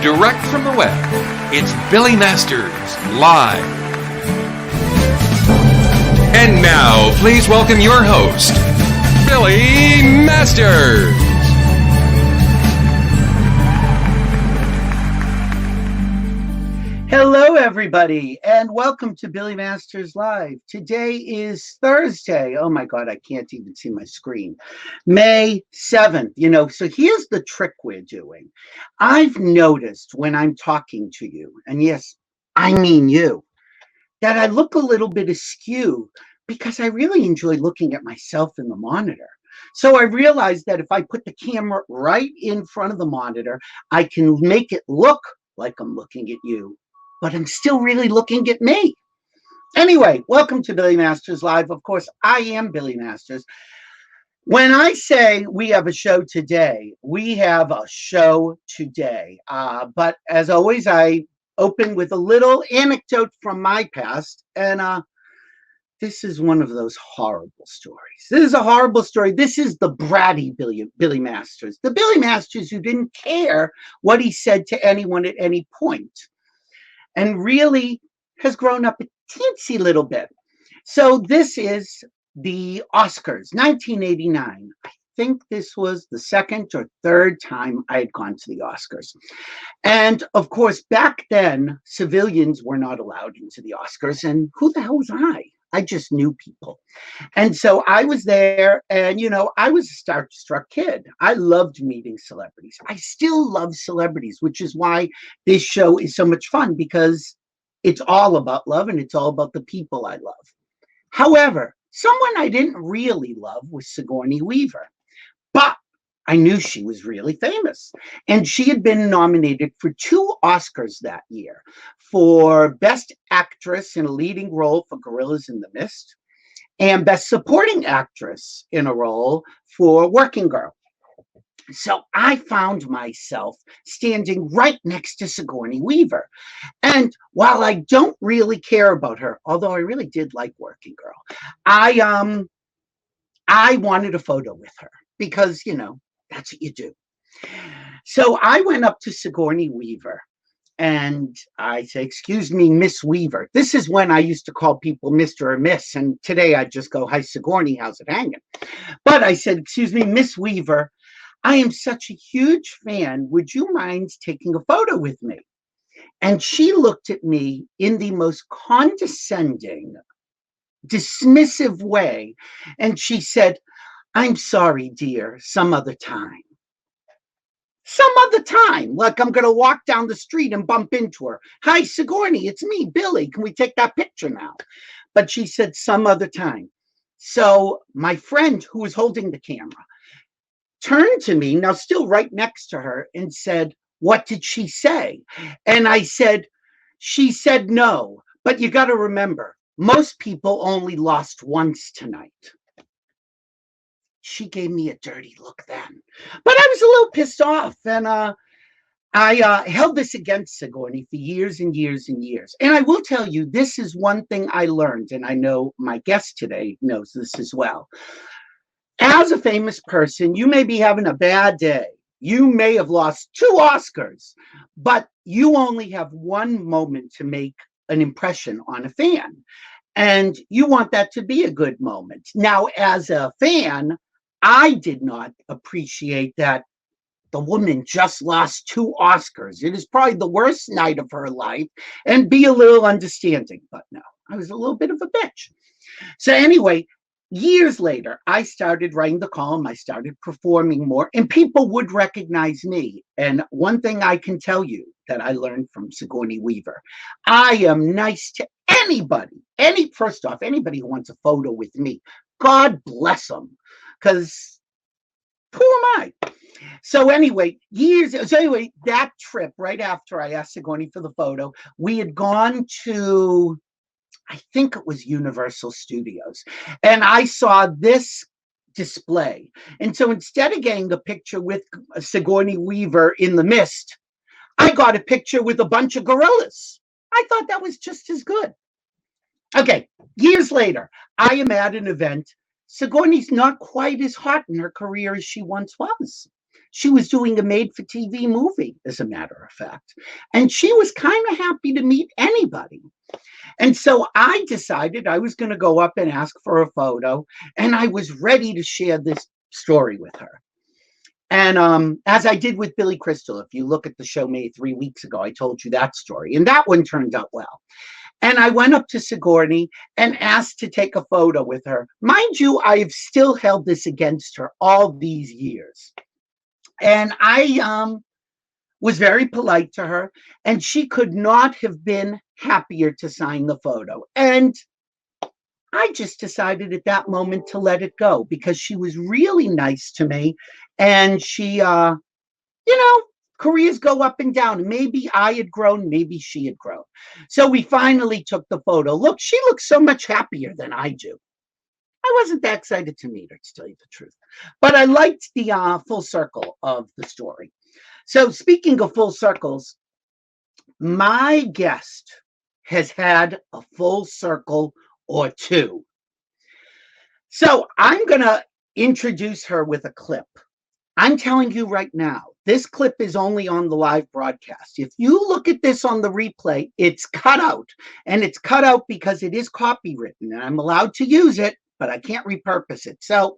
direct from the web, it's Billy Masters Live. And now, please welcome your host, Billy Masters. Hello, everybody, and welcome to Billy Masters Live. Today is Thursday. Oh my God, I can't even see my screen. May 7th. So here's the trick we're doing. I've noticed when I'm talking to you, and yes, I mean you, that I look a little bit askew because I really enjoy looking at myself in the monitor. So I realized that if I put the camera right in front of the monitor, I can make it look like I'm looking at you, but I'm still really looking at me. Anyway, welcome to Billy Masters Live. Of course, I am Billy Masters. When I say we have a show today, we have a show today. But as always, I open with a little anecdote from my past. And this is one of those horrible stories. This is a horrible story. This is the bratty Billy Masters. The Billy Masters who didn't care what he said to anyone at any point, and really has grown up a teensy little bit. So this is the Oscars, 1989. I think this was the second or third time I had gone to the Oscars. And of course, back then, civilians were not allowed into the Oscars. And who the hell was I? I just knew people. And so I was there, and, I was a starstruck kid. I loved meeting celebrities. I still love celebrities, which is why this show is so much fun, because it's all about love and it's all about the people I love. However, someone I didn't really love was Sigourney Weaver, but I knew she was really famous, and she had been nominated for 2 Oscars that year, for Best Actress in a Leading Role for Gorillas in the Mist, and Best Supporting Actress in a Role for Working Girl. So I found myself standing right next to Sigourney Weaver. And while I don't really care about her, although I really did like Working Girl, I wanted a photo with her because, that's what you do. So I went up to Sigourney Weaver and I say, "Excuse me, Miss Weaver." This is when I used to call people Mr. or Miss. And today I just go, "Hi, Sigourney, how's it hanging?" But I said, "Excuse me, Miss Weaver, I am such a huge fan. Would you mind taking a photo with me?" And she looked at me in the most condescending, dismissive way. And she said, "I'm sorry, dear, some other time." Some other time, like I'm going to walk down the street and bump into her. "Hi, Sigourney, it's me, Billy. Can we take that picture now?" But she said, "Some other time." So my friend who was holding the camera turned to me, now still right next to her, and said, "What did she say?" And I said, "She said no, but you got to remember, most people only lost once tonight." She gave me a dirty look then, but I was a little pissed off, and I held this against Sigourney for years and years and years. And I will tell you, this is one thing I learned, and I know my guest today knows this as well. As a famous person, you may be having a bad day. You may have lost 2 Oscars, but you only have one moment to make an impression on a fan. And you want that to be a good moment. Now, as a fan, I did not appreciate that the woman just lost 2 Oscars. It is probably the worst night of her life, and be a little understanding. But no, I was a little bit of a bitch. So anyway, years later, I started writing the column. I started performing more, and people would recognize me. And one thing I can tell you that I learned from Sigourney Weaver, I am nice to anybody. First off, anybody who wants a photo with me, God bless them, because who am I? So anyway, that trip, right after I asked Sigourney for the photo, we had gone to, I think it was Universal Studios, and I saw this display. And so instead of getting a picture with Sigourney Weaver in the mist, I got a picture with a bunch of gorillas. I thought that was just as good. Okay, years later, I am at an event. Sigourney's not quite as hot in her career as she once was. She was doing a made-for-TV movie, as a matter of fact. And she was kind of happy to meet anybody. And so I decided I was going to go up and ask for a photo, and I was ready to share this story with her. And as I did with Billy Crystal, if you look at the show made 3 weeks ago, I told you that story, and that one turned out well. And I went up to Sigourney and asked to take a photo with her. Mind you, I've still held this against her all these years. And I was very polite to her, and she could not have been happier to sign the photo. And I just decided at that moment to let it go because she was really nice to me. And she, careers go up and down. Maybe I had grown, maybe she had grown. So we finally took the photo. Look, she looks so much happier than I do. I wasn't that excited to meet her, to tell you the truth. But I liked the full circle of the story. So speaking of full circles, my guest has had a full circle or two. So I'm going to introduce her with a clip. I'm telling you right now, this clip is only on the live broadcast. If you look at this on the replay, it's cut out. And it's cut out because it is copywritten. And I'm allowed to use it, but I can't repurpose it. So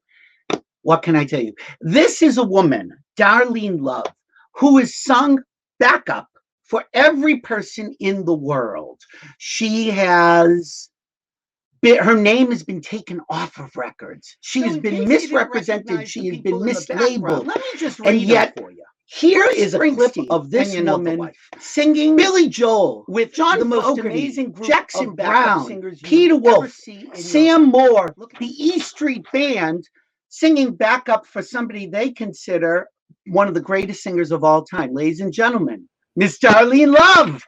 what can I tell you? This is a woman, Darlene Love, who has sung backup for every person in the world. She has... her name has been taken off of records. She has been misrepresented. She has been mislabeled. Let me just read it for you. Here is a clip of this woman singing Billy Joel with John the most amazing group Jackson Brown, Peter Wolf, Sam Moore, the E Street Band, singing backup for somebody they consider one of the greatest singers of all time. Ladies and gentlemen, Miss Darlene Love.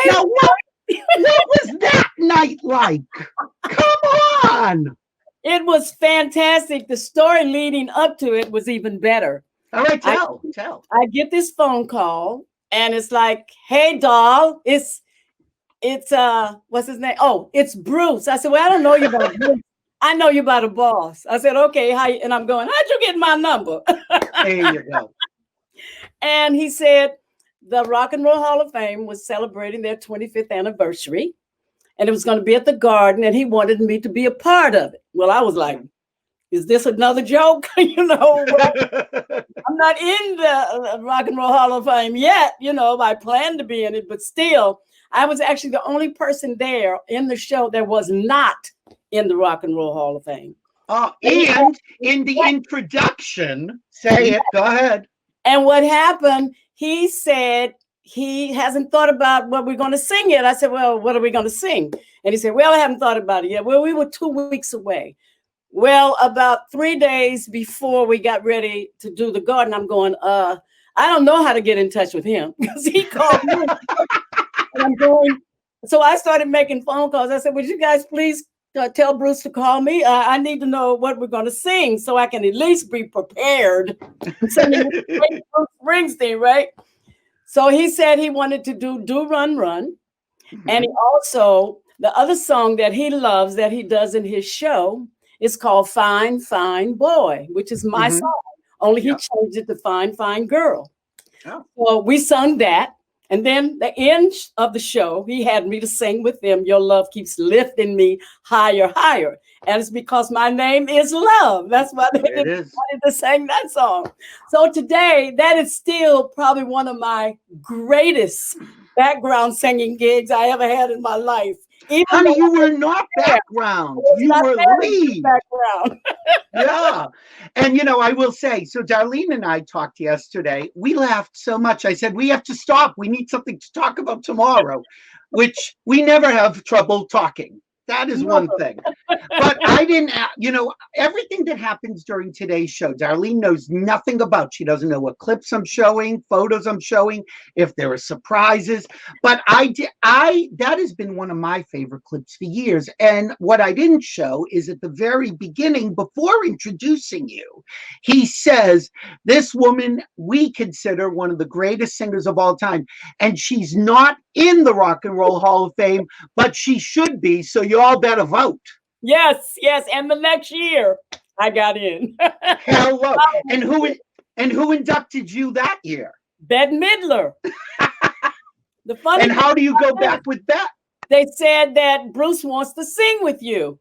Now, what was that night like? Come on. It was fantastic. The story leading up to it was even better. All right, tell. I get this phone call and it's like, hey, doll, it's what's his name? Oh, it's Bruce. I said, well, I don't know you about Bruce. I know you about a boss. I said, okay, and I'm going, how'd you get my number? There you go. And he said, the Rock and Roll Hall of Fame was celebrating their 25th anniversary, and it was going to be at the Garden, and he wanted me to be a part of it. Well, I was like, is this another joke? I'm not in the Rock and Roll Hall of Fame yet. I plan to be in it, but still, I was actually the only person there in the show that was not in the Rock and Roll Hall of Fame. And in the introduction, say it, go ahead. And what happened, he said he hasn't thought about what we're going to sing yet. I said, well, what are we going to sing? And he said, well, I haven't thought about it yet. Well, we were 2 weeks away. Well, about 3 days before we got ready to do the Garden, I'm going, I don't know how to get in touch with him because he called me. And I'm going, so I started making phone calls. I said, would you guys please tell Bruce to call me? I need to know what we're going to sing so I can at least be prepared. Singing Bruce Springsteen, right? So he said he wanted to do Run, Run. Mm-hmm. And he also, the other song that he loves that he does in his show is called Fine, Fine Boy, which is my song. Only he changed it to Fine, Fine Girl. Oh. So we sung that. And then the end of the show, he had me to sing with him, Your Love Keeps Lifting Me Higher, Higher. And it's because my name is Love. That's why they wanted to sing that song. So today, that is still probably one of my greatest background singing gigs I ever had in my life. Honey, you were not background. You were lead. Background. Yeah. And, I will say, so Darlene and I talked yesterday. We laughed so much. I said, we have to stop. We need something to talk about tomorrow, which we never have trouble talking. That is one thing. But I didn't, everything that happens during today's show, Darlene knows nothing about. She doesn't know what clips I'm showing, photos I'm showing, if there are surprises. But that has been one of my favorite clips for years. And what I didn't show is at the very beginning, before introducing you, he says, this woman we consider one of the greatest singers of all time. And she's not in the Rock and Roll Hall of Fame, but she should be. So you all better vote. Yes. And the next year. I got in. Hello. And who inducted you that year? Bette Midler. The funny And how do you go back with that? They said that Bruce wants to sing with you.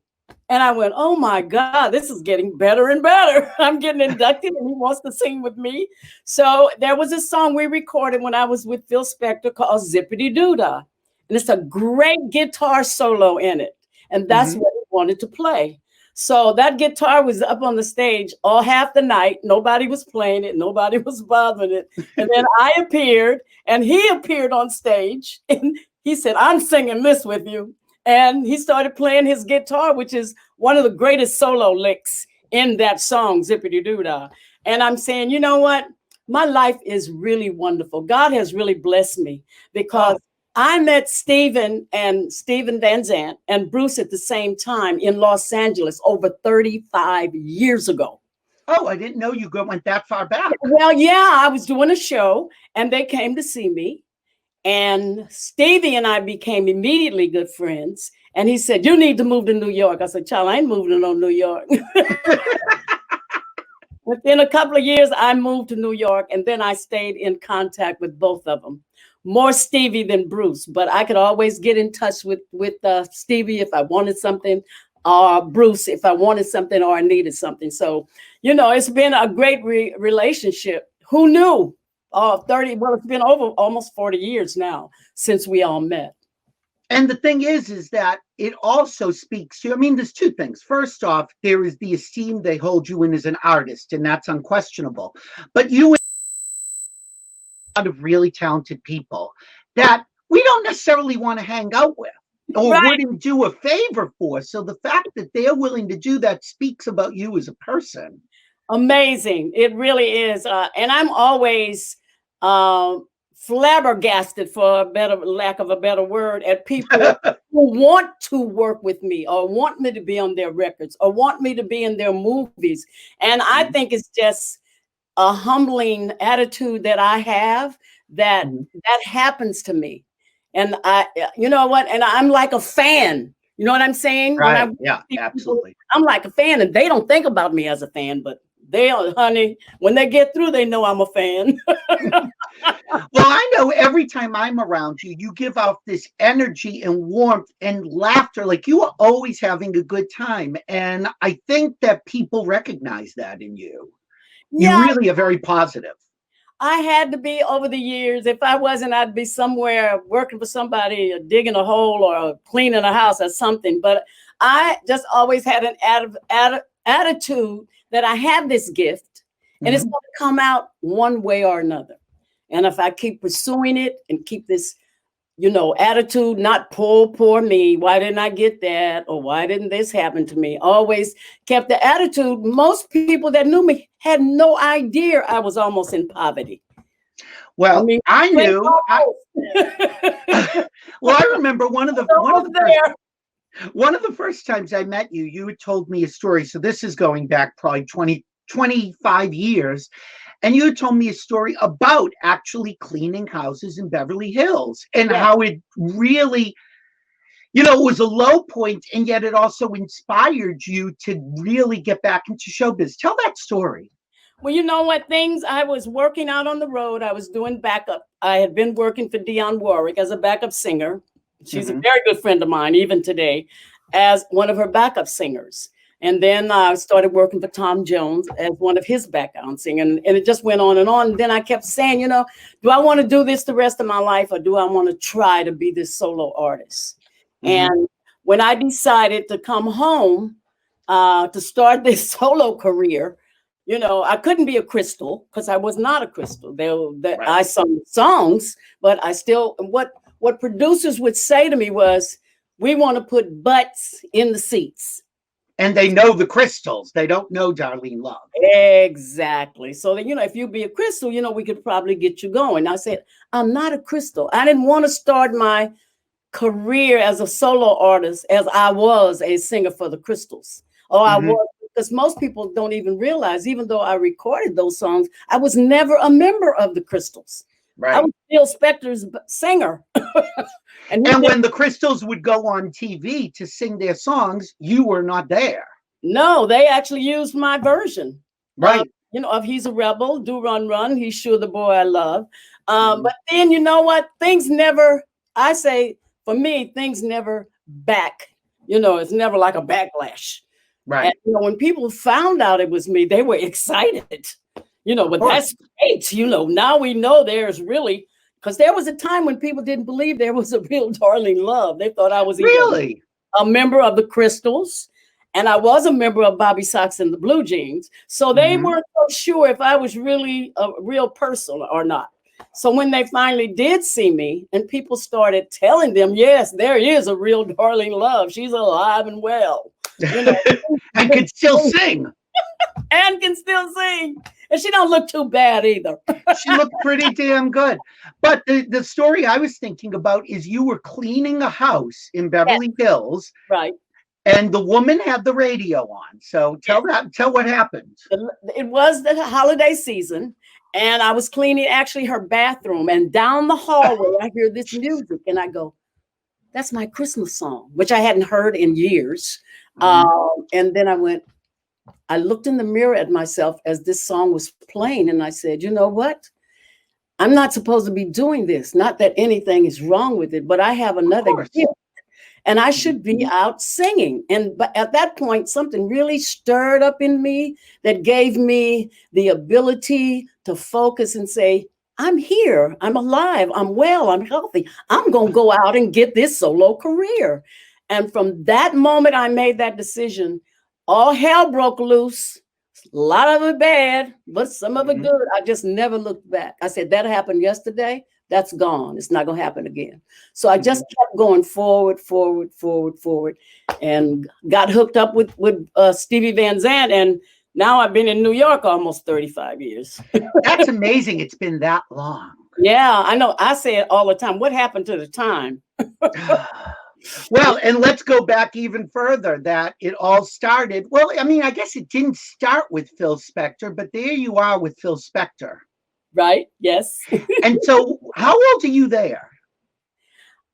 And I went, oh my God, this is getting better and better. I'm getting inducted and he wants to sing with me. So there was a song we recorded when I was with Phil Spector called Zippity Doo-Dah. And it's a great guitar solo in it. And that's what he wanted to play. So that guitar was up on the stage all half the night. Nobody was playing it. Nobody was bothering it. And then I appeared and he appeared on stage and he said, I'm singing this with you. And he started playing his guitar, which is one of the greatest solo licks in that song, Zippity Doo-Dah. And I'm saying, you know what? My life is really wonderful. God has really blessed me because I met Stephen Van Zandt and Bruce at the same time in Los Angeles over 35 years ago. Oh, I didn't know you went that far back. Well, yeah, I was doing a show and they came to see me. And Stevie and I became immediately good friends. And he said, you need to move to New York. I said, child, I ain't moving to no New York. Within a couple of years, I moved to New York. And then I stayed in contact with both of them. More Stevie than Bruce. But I could always get in touch with Stevie if I wanted something. Or Bruce if I wanted something or I needed something. So, you know, it's been a great relationship. Who knew? It's been over almost 40 years now since we all met. And the thing is that it also speaks to, I mean, there's two things. First off, there is the esteem they hold you in as an artist, and that's unquestionable. But you and a lot of really talented people that we don't necessarily want to hang out with or wouldn't do a favor for. So the fact that they're willing to do that speaks about you as a person. Amazing. It really is. And I'm always flabbergasted, for lack of a better word, at people who want to work with me or want me to be on their records or want me to be in their movies. And I think it's just a humbling attitude that I have that happens to me. And you know what? And I'm like a fan. You know what I'm saying? Right. Yeah, absolutely. I'm like a fan and they don't think about me as a fan, but honey, when they get through, they know I'm a fan. Well, I know every time I'm around you, you give out this energy and warmth and laughter. Like you are always having a good time. And I think that people recognize that in you. Yeah, you really are very positive. I had to be over the years. If I wasn't, I'd be somewhere working for somebody, digging a hole or cleaning a house or something. But I just always had an attitude that I have this gift and it's going to come out one way or another. And if I keep pursuing it and keep this, you know, attitude, not poor me, why didn't I get that? Or why didn't this happen to me? Always kept the attitude. Most people that knew me had no idea I was almost in poverty. Well, I knew. Well, I remember one of the first times I met you, you had told me a story. So this is going back probably 25 years. And you had told me a story about actually cleaning houses in Beverly Hills and how it really, you know, it was a low point and yet it also inspired you to really get back into showbiz. Tell that story. Well, you know what, I was working out on the road. I was doing backup. I had been working for Dionne Warwick as a backup singer. She's a very good friend of mine, even today, as one of her backup singers. And then I started working for Tom Jones as one of his background singers. And it just went on. And then I kept saying, you know, do I want to do this the rest of my life or do I want to try to be this solo artist? And when I decided to come home to start this solo career, you know, I couldn't be a Crystal because I was not a Crystal. I sung songs, but I still, what producers would say to me was, we want to put butts in the seats. And they know the Crystals. They don't know Darlene Love. Exactly. So that, you know, if you be a Crystal, you know, we could probably get you going. I said, I'm not a Crystal. I didn't want to start my career as a solo artist as I was a singer for the Crystals. I was, because most people don't even realize, even though I recorded those songs, I was never a member of the Crystals. Right. I was Phil Spector's singer. And when the Crystals would go on TV to sing their songs, you were not there. No, they actually used my version. Right. Of He's a Rebel, Do Run Run, He's Sure the Boy I Love. Mhm. But then, you know what? Things never, I say, for me, things never back. It's never like a backlash. Right. And, when people found out it was me, they were excited. But course. that's great. Now we know there's really, because there was a time when people didn't believe there was a real Darlene Love. They thought I was either Really? a member of the Crystals, and I was a member of Bobby Sox and the Blue Jeans. So they Mhm. weren't so sure if I was really a real person or not. So when they finally did see me and people started telling them, yes, there is a real Darlene Love. She's alive and well. And could still sing. And can still sing. And she don't look too bad either. She looked pretty damn good. But the story I was thinking about is you were cleaning a house in Beverly Hills. Right. And the woman had the radio on. So tell what happened. It was the holiday season, and I was cleaning actually her bathroom. And down the hallway, I hear this music, and I go, "That's my Christmas song," which I hadn't heard in years. And then I looked in the mirror at myself as this song was playing, and I said, "You know what? I'm not supposed to be doing this. Not that anything is wrong with it, but I have another gift. And I should be out singing." But at that point, something really stirred up in me that gave me the ability to focus and say, I'm here, I'm alive, I'm well, I'm healthy. I'm going to go out and get this solo career. And from that moment, I made that decision. All hell broke loose. A lot of it bad, but some of it good. I just never looked back. I said, that happened yesterday. That's gone. It's not going to happen again. So I just kept going forward, and got hooked up with Stevie Van Zandt. And now I've been in New York almost 35 years. That's amazing. It's been that long. Yeah, I know. I say it all the time. What happened to the time? Well, and let's go back even further, that it all started. Well, I mean, I guess it didn't start with Phil Spector, but there you are with Phil Spector. Right. Yes. And so how old are you there?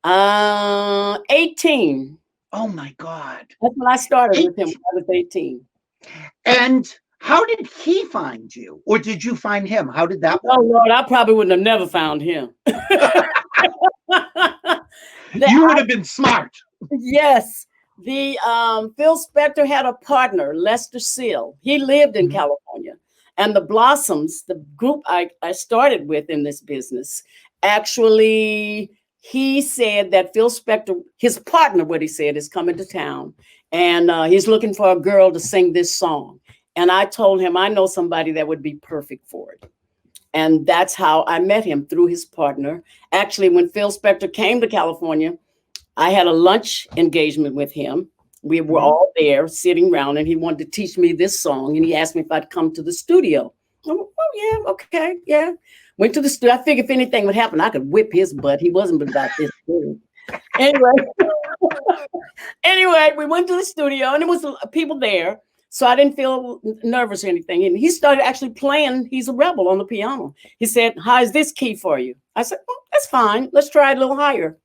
18. Oh my God. That's when I started with him when I was 18. And how did he find you? Or did you find him? How did that work? Oh Lord, I probably wouldn't have never found him. You would have been smart. Yes. The Phil Spector had a partner, Lester Seal. He lived in California. And the Blossoms, the group I started with in this business, actually, he said that Phil Spector, his partner, what he said, is coming to town. And he's looking for a girl to sing this song. And I told him, I know somebody that would be perfect for it. And that's how I met him, through his partner. Actually, when Phil Spector came to California, I had a lunch engagement with him. We were all there sitting around, and he wanted to teach me this song. And he asked me if I'd come to the studio. Oh, yeah, okay, yeah. Went to the studio. I figured if anything would happen, I could whip his butt. He wasn't about this good. Anyway, we went to the studio, and there was people there. So I didn't feel nervous or anything. And he started actually playing He's a Rebel on the piano. He said, "How is this key for you?" I said, "Well, that's fine. Let's try it a little higher."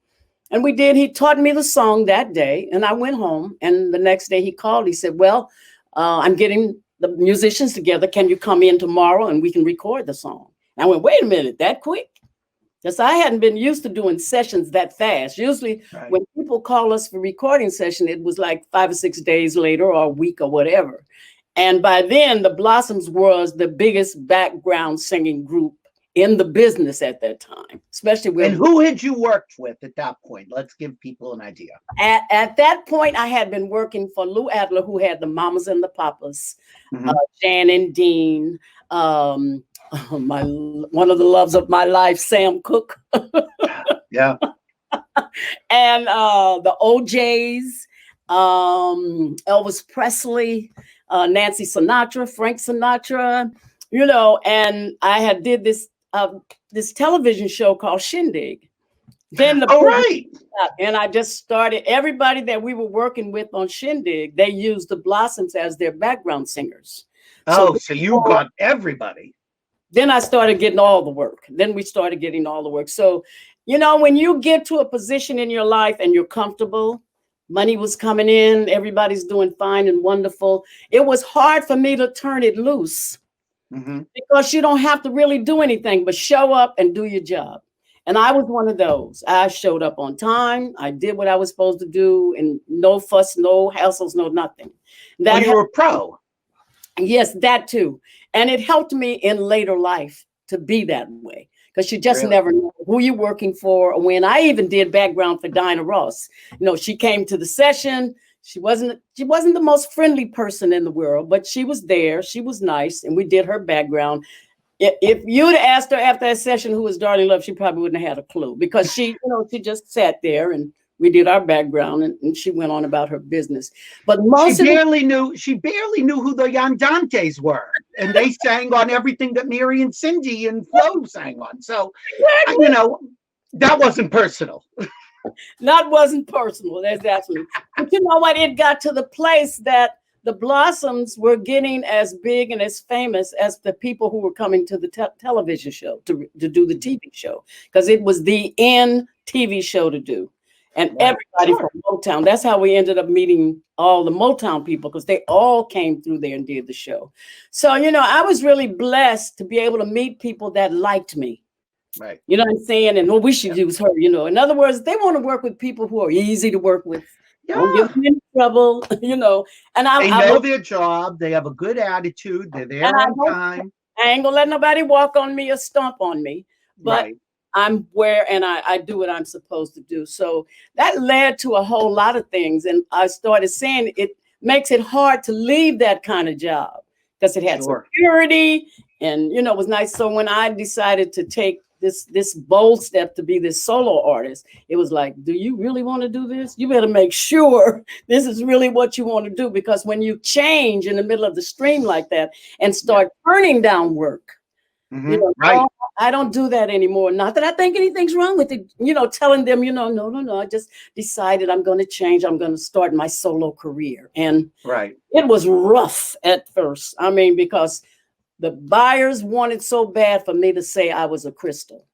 And we did. He taught me the song that day, and I went home. And the next day he called. He said, "Well, I'm getting the musicians together. Can you come in tomorrow and we can record the song?" And I went, "Wait a minute, that quick?" Because I hadn't been used to doing sessions that fast. Usually when people call us for recording session, it was like 5 or 6 days later or a week or whatever. And by then, the Blossoms was the biggest background singing group in the business at that time, especially when. And who had you worked with at that point? Let's give people an idea. At that point, I had been working for Lou Adler, who had the Mamas and the Papas, Jan and Dean, one of the loves of my life, Sam Cooke. Yeah. And the OJs, Elvis Presley, Nancy Sinatra, Frank Sinatra, and I had did this television show called Shindig. Then and I just started, everybody that we were working with on Shindig, they used the Blossoms as their background singers. So you got everybody. Then I started getting all the work. Then we started getting all the work. So, when you get to a position in your life and you're comfortable, Money was coming in. Everybody's doing fine and wonderful. It was hard for me to turn it loose because you don't have to really do anything but show up and do your job. And I was one of those. I showed up on time. I did what I was supposed to do, and no fuss, no hassles, no nothing. That you were a pro. Yes, that too. And it helped me in later life to be that way, because you just never know who you're working for. When I even did background for Dinah Ross, you know, she came to the session. She wasn't the most friendly person in the world, but she was there. She was nice, and we did her background. If you'd asked her after that session who was Darlene Love, she probably wouldn't have had a clue, because she, you know, she just sat there and we did our background, and she went on about her business. But she barely knew who the Yandantes were, and they sang on everything that Mary and Cindy and Flo sang on. So, you know, that wasn't personal. That wasn't personal. That's absolutely. But you know what? It got to the place that the Blossoms were getting as big and as famous as the people who were coming to the television show to do the TV show, because it was the TV show to do. And everybody from Motown. That's how we ended up meeting all the Motown people, because they all came through there and did the show. So, you know, I was really blessed to be able to meet people that liked me. Right. You know what I'm saying? And what we should use her, you know. In other words, they want to work with people who are easy to work with. Yeah. Don't give them any trouble, you know. And they know their job. They have a good attitude. They're there on time. I ain't gonna let nobody walk on me or stomp on me. But I'm where, and I do what I'm supposed to do. So that led to a whole lot of things. And I started saying it makes it hard to leave that kind of job, because it had security and, you know, it was nice. So when I decided to take this bold step to be this solo artist, it was like, do you really want to do this? You better make sure this is really what you want to do, because when you change in the middle of the stream like that and start turning down work, you know, I don't do that anymore. Not that I think anything's wrong with it, you know, telling them, you know, no, I just decided I'm going to change. I'm going to start my solo career. And it was rough at first. I mean, because the buyers wanted so bad for me to say I was a crystal.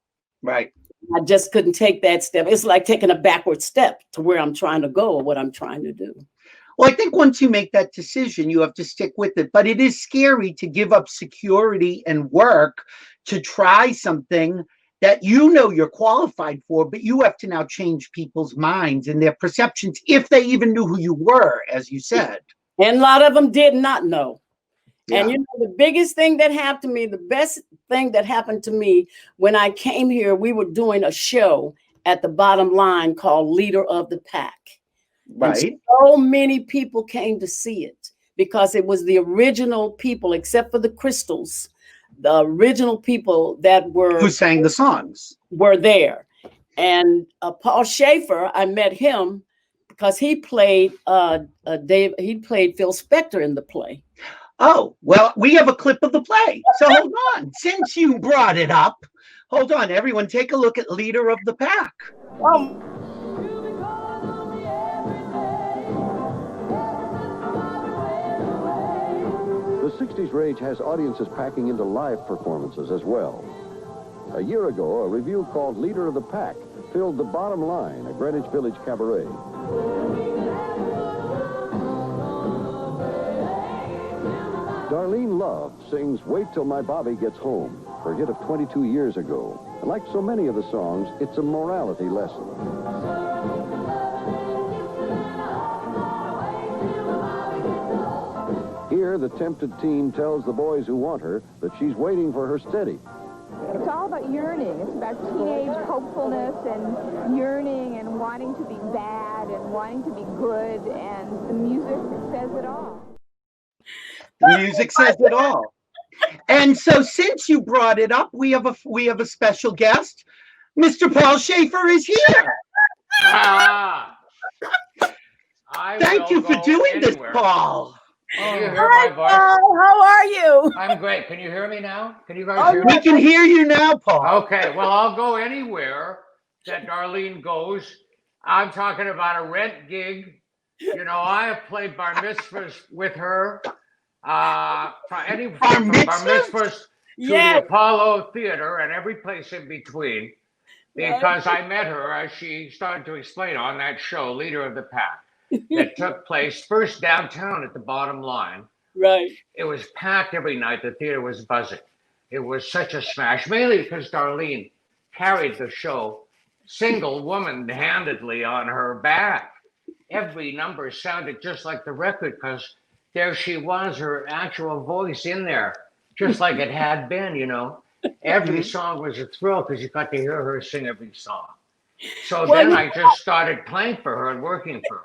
Right. I just couldn't take that step. It's like taking a backward step to where I'm trying to go or what I'm trying to do. Well, I think once you make that decision, you have to stick with it. But it is scary to give up security and work to try something that you know you're qualified for, but you have to now change people's minds and their perceptions, if they even knew who you were, as you said. And a lot of them did not know. And you know, the biggest thing that happened to me, the best thing that happened to me when I came here, we were doing a show at the Bottom Line called Leader of the Pack. Right. And so many people came to see it, because it was the original people, except for the Crystals, the original people that were who sang the songs were there. And Paul Shaffer, I met him because he played Phil Spector in the play. Oh, well, we have a clip of the play. So hold on. Since you brought it up, hold on, everyone, take a look at Leader of the Pack. The 60s rage has audiences packing into live performances as well. A year ago, a review called Leader of the Pack filled the Bottom Line, a Greenwich Village cabaret. Darlene Love sings Wait Till My Bobby Gets Home, her hit of 22 years ago. And like so many of the songs, it's a morality lesson. Here, the tempted teen tells the boys who want her that she's waiting for her steady. It's all about yearning. It's about teenage hopefulness and yearning and wanting to be bad and wanting to be good, and the music says it all. The music says it all. And so since you brought it up, we have a special guest. Mr. Paul Shaffer is here. Thank you for doing this, Paul. Can you hear my voice? Paul, how are you? I'm great. Can you hear me now? Can you guys hear me? We can hear you now, Paul. Okay, well, I'll go anywhere that Darlene goes. I'm talking about a rent gig. You know, I have played bar mitzvahs with her. From bar mitzvahs to the Apollo Theater and every place in between, because I met her as she started to explain on that show, Leader of the Pack. that took place first downtown at the Bottom Line. Right. It was packed every night. The theater was buzzing. It was such a smash, mainly because Darlene carried the show single woman-handedly on her back. Every number sounded just like the record because there she was, her actual voice in there, just like it had been, you know. Every song was a thrill because you got to hear her sing every song. So then I just started playing for her and working for her.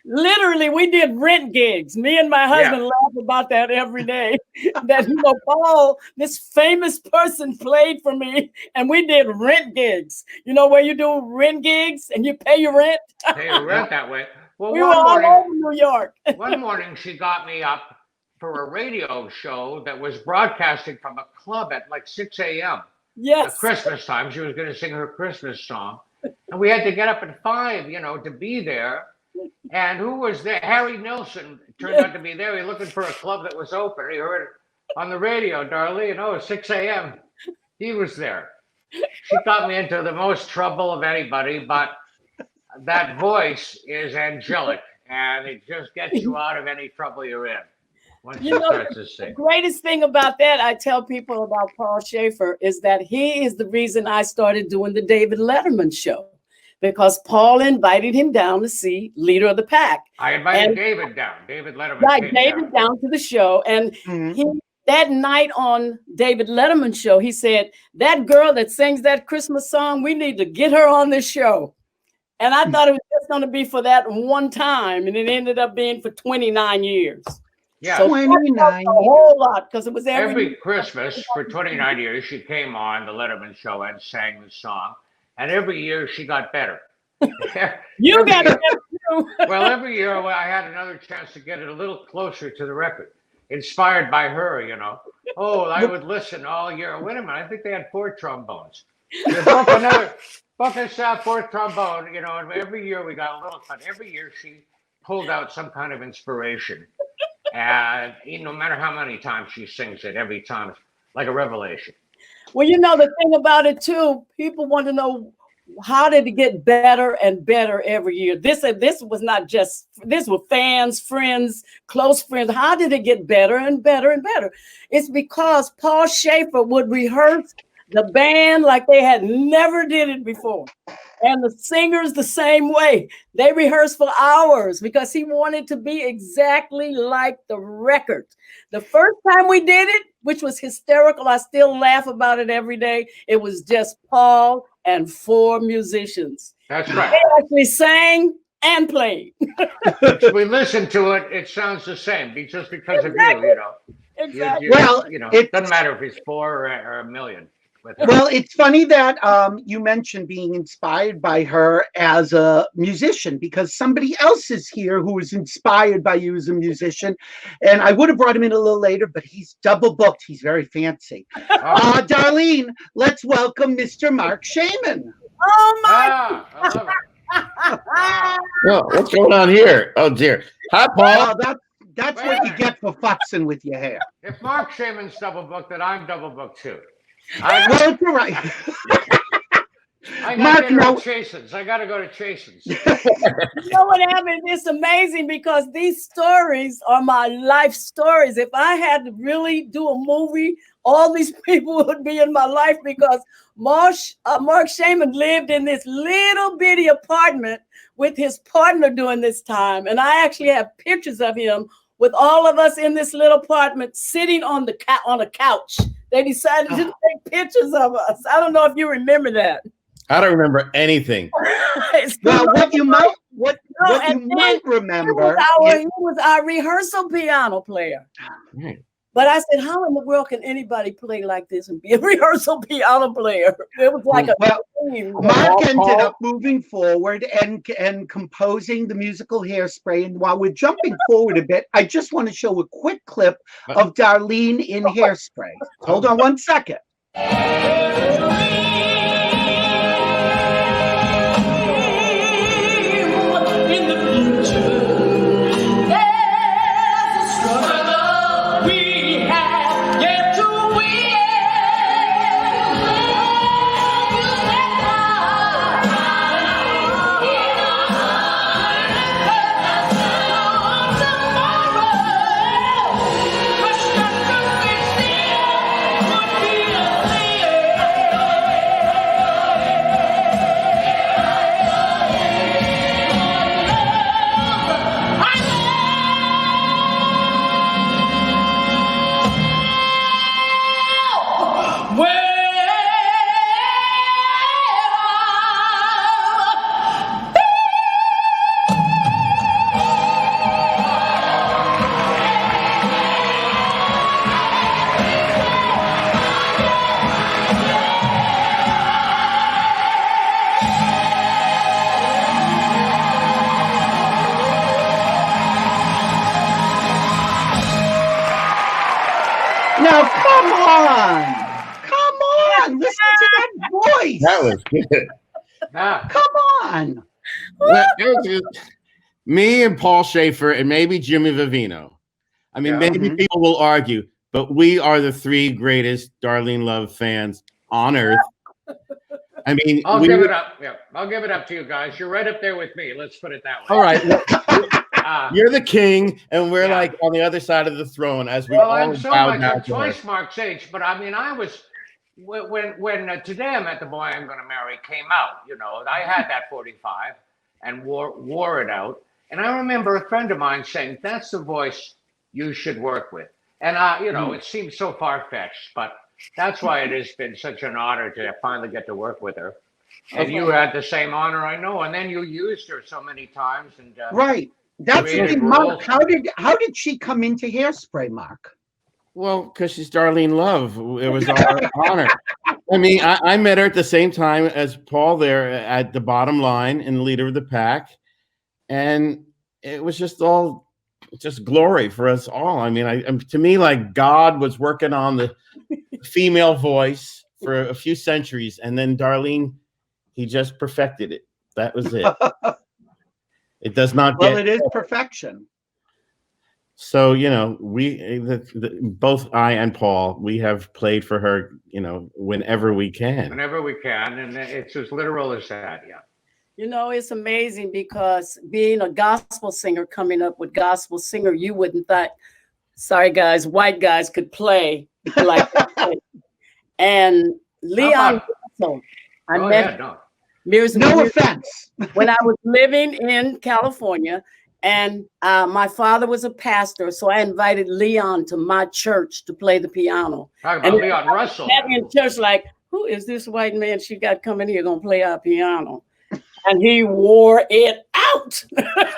Literally, we did rent gigs. Me and my husband laugh about that every day. That, you know, Paul, this famous person, played for me, and we did rent gigs. You know, where you do rent gigs and you pay your rent. Pay your rent that way. Well, we were all over New York. One morning, she got me up for a radio show that was broadcasting from a club at like 6 a.m. Yes. At Christmas time. She was going to sing her Christmas song. And we had to get up at 5, you know, to be there. And who was there? Harry Nilsson turned out to be there. He was looking for a club that was open. He heard it on the radio, Darlene. Oh, 6 a.m. He was there. She got me into the most trouble of anybody, but that voice is angelic, and it just gets you out of any trouble you're in. Once you start to sing. The greatest thing about that, I tell people about Paul Shaffer, is that he is the reason I started doing the David Letterman show. Because Paul invited him down to see Leader of the Pack. I invited David down. David Letterman. Right, David down to the show. And he, that night on David Letterman's show, he said, that girl that sings that Christmas song, we need to get her on this show. And I thought it was just going to be for that one time. And it ended up being for 29 years. Yeah, so 29 a whole lot, because it was every Christmas for 29 years, she came on the Letterman show and sang the song. And every year she got better. You got better too. Well, every year I had another chance to get it a little closer to the record, inspired by her, you know. Oh, I would listen all year. Wait a minute, I think they had 4 trombones. Book us out 4th trombone, you know, and every year we got a little cut. Every year she pulled out some kind of inspiration. And no matter how many times she sings it, every time it's like a revelation. Well, you know, the thing about it, too, people want to know, how did it get better and better every year? This was not just, this were fans, friends, close friends. How did it get better and better and better? It's because Paul Shaffer would rehearse the band like they had never did it before. And the singers the same way. They rehearsed for hours because he wanted to be exactly like the record. The first time we did it, which was hysterical, I still laugh about it every day. It was just Paul and 4 musicians. That's right. They actually sang and played. We listened to it, it sounds the same, just because of you, you know. Exactly. You know, it doesn't matter if it's 4 or a million. Well, it's funny that you mentioned being inspired by her as a musician, because somebody else is here who was inspired by you as a musician. And I would have brought him in a little later, but he's double booked. He's very fancy. Darlene, let's welcome Mr. Marc Shaiman. Oh, my I love it. Well, what's going on here? Oh, dear. Hi, Paul. That's what you get for futzing with your hair. If Marc Shaiman's double booked, then I'm double booked too. Well, you're right. I gotta go to Chasen's. I gotta go to Chasen's. You know what happened? It's amazing because these stories are my life stories. If I had to really do a movie, all these people would be in my life, because Marc Shaiman lived in this little bitty apartment with his partner during this time. And I actually have pictures of him with all of us in this little apartment sitting on a couch. They decided to take pictures of us. I don't know if you remember that. I don't remember anything. Well, what you might remember, he was our rehearsal piano player. But I said, how in the world can anybody play like this and be a rehearsal piano player? It was like Marc ended up moving forward and composing the musical Hairspray. And while we're jumping forward a bit, I just want to show a quick clip of Darlene in Hairspray. Hold on one second. Now, come on. Come on. Listen to that voice. That was good. Come on. That was just me and Paul Shaffer and maybe Jimmy Vivino. I mean, maybe people will argue, but we are the three greatest Darlene Love fans on earth. I mean, I'll give it up. Yeah, I'll give it up to you guys. You're right up there with me. Let's put it that way. All right. You're the king, and we're like on the other side of the throne as we all I'm so bow much down a to her. choice Mark's age, but I mean, I was when Today I Met the Boy I'm Gonna Marry came out. You know, I had that 45 and wore it out, and I remember a friend of mine saying, "That's the voice you should work with." And you know, it seems so far fetched, but that's why it has been such an honor to finally get to work with her. And you had the same honor, I know. And then you used her so many times, and right. That's the thing, Mark. How did she come into Hairspray, Mark? Well, because she's Darlene Love. It was our honor. I mean, I met her at the same time as Paul there at the Bottom Line in Leader of the Pack. And it was just all just glory for us all. I mean, to me, like God was working on the female voice for a few centuries. And then Darlene, he just perfected it. That was it. It does not get. Well, it is perfection. So, you know, both I and Paul, we have played for her, you know, whenever we can. Whenever we can. And it's as literal as that. Yeah. You know, it's amazing because being a gospel singer, coming up with gospel singer, you wouldn't think, sorry guys, white guys could play like that. And Leon Russell, I met no offense. when I was living in California, and my father was a pastor, so I invited Leon to my church to play the piano. Talking about Leon Russell. In church, like, who is this white man she got coming here gonna play our piano? And he wore it out.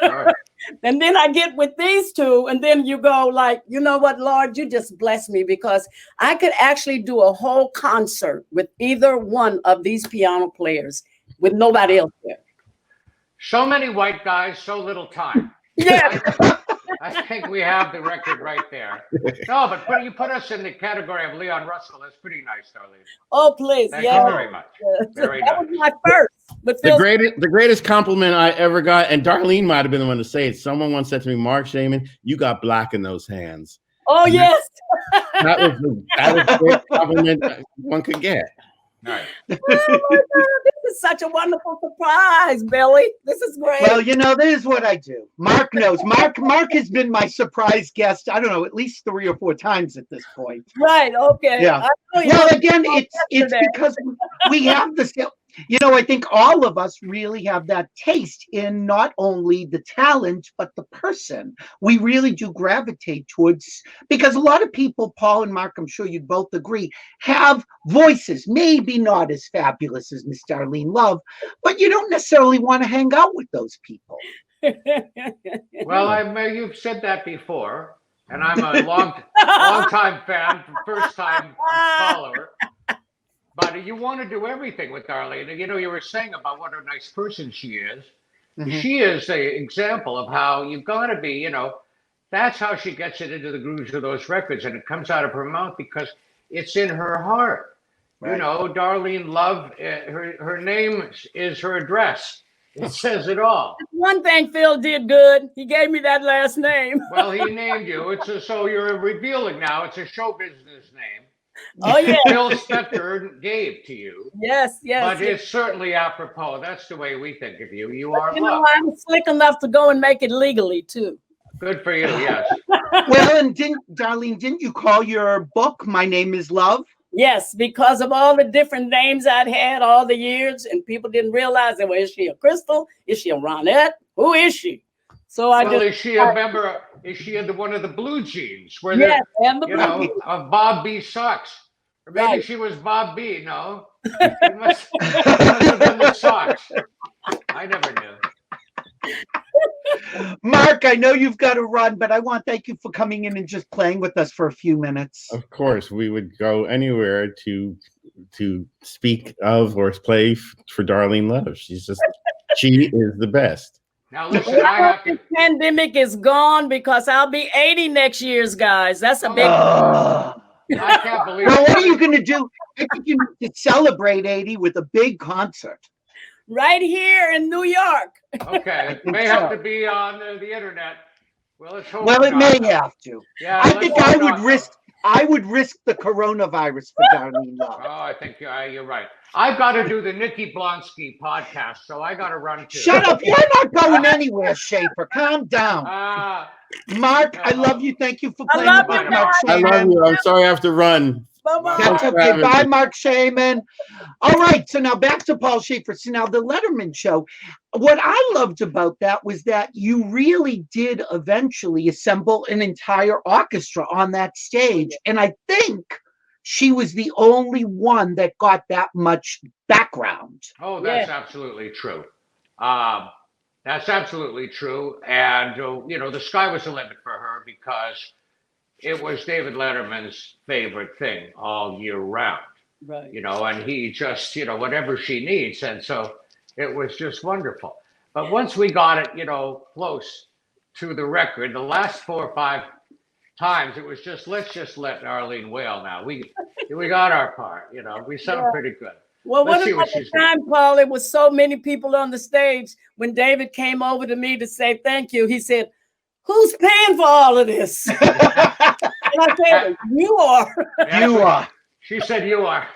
Right. And then I get with these two, and then you go like, you know what, Lord, you just bless me, because I could actually do a whole concert with either one of these piano players with nobody else there. So many white guys, so little time. Yeah. I think we have the record right there. No, but you put us in the category of Leon Russell. That's pretty nice, Darlene. Oh, please. Thank you very much. Very that nice. was my first. But The greatest compliment I ever got, and Darlene might have been the one to say it. Someone once said to me, Marc Shaiman, you got black in those hands. Oh, yes. That was the greatest compliment one could get. All right. Oh my God, this is such a wonderful surprise, Billy. This is great. Well, you know, this is what I do. Mark knows. Mark has been my surprise guest, I don't know, at least 3 or 4 times at this point. Right, okay. Yeah. Well, again, it's because we have this, you know, I think all of us really have that taste in not only the talent, but the person. We really do gravitate towards, because a lot of people, Paul and Mark, I'm sure you'd both agree, have voices, maybe not as fabulous as Miss Darlene Love, but you don't necessarily want to hang out with those people. Well, you've said that before, and I'm a long-time fan, first-time follower. But you want to do everything with Darlene. You know, you were saying about what a nice person she is. Mm-hmm. She is an example of how you've got to be, you know, that's how she gets it into the grooves of those records. And it comes out of her mouth because it's in her heart. Right. You know, Darlene Love, her name is her address. It says it all. One thing Phil did good. He gave me that last name. Well, he named you. So you're revealing now. It's a show business name. Oh, yeah. Phil Spector gave to you. Yes. But it's certainly apropos. That's the way we think of you. You are love. I'm slick enough to go and make it legally, too. Good for you, yes. Well, and Darlene, didn't you call your book My Name is Love? Yes, because of all the different names I'd had all the years, and people didn't realize that. Well, is she a Crystal? Is she a Ronette? Who is she? So is she a member? Is she one of the Blue Jeans? Yes, and the Blue Jeans. Of Bob B. Sox. Or maybe Right. she was Bob B. No, it must have been the socks. I never knew. Mark, I know you've got to run, but I want to thank you for coming in and just playing with us for a few minutes. Of course, we would go anywhere to speak of or play for Darlene Love. She is the best. Now listen, I have to. This pandemic is gone because I'll be 80 next year, guys. That's a big. I can't believe. Well, what are you going to do? I think you need to celebrate 80 with a big concert. Right here in New York. Okay, it may have to be on the internet. Well, let's hope. Well, it not. may have to. Yeah, I let's think hope I not, would risk. I would risk the coronavirus for Darlene Love. Oh, I think you're right. I've got to do the Nikki Blonsky podcast, so I got to run too. Shut up! You're not going anywhere, Schaefer. Calm down. Mark, I love you. Thank you for playing with love you, Mark. I love you. I'm sorry I have to run. Bye-bye. That's okay. Bye, Mark Shaiman. All right. So now back to Paul Shaffer. So now the Letterman show. What I loved about that was that you really did eventually assemble an entire orchestra on that stage. And I think she was the only one that got that much background. Oh, that's absolutely true. That's absolutely true. And, the sky was the limit for her because it was David Letterman's favorite thing all year round. Right. And he just, whatever she needs. And so it was just wonderful. But once we got it, close to the record, the last 4 or 5 times, it was just, let's just let Darlene wail now. We got our part, we sound pretty good. Well, what about the time, Paul? It was so many people on the stage. When David came over to me to say thank you, he said, "Who's paying for all of this?" And I said, "You are." You are. She said, "You are."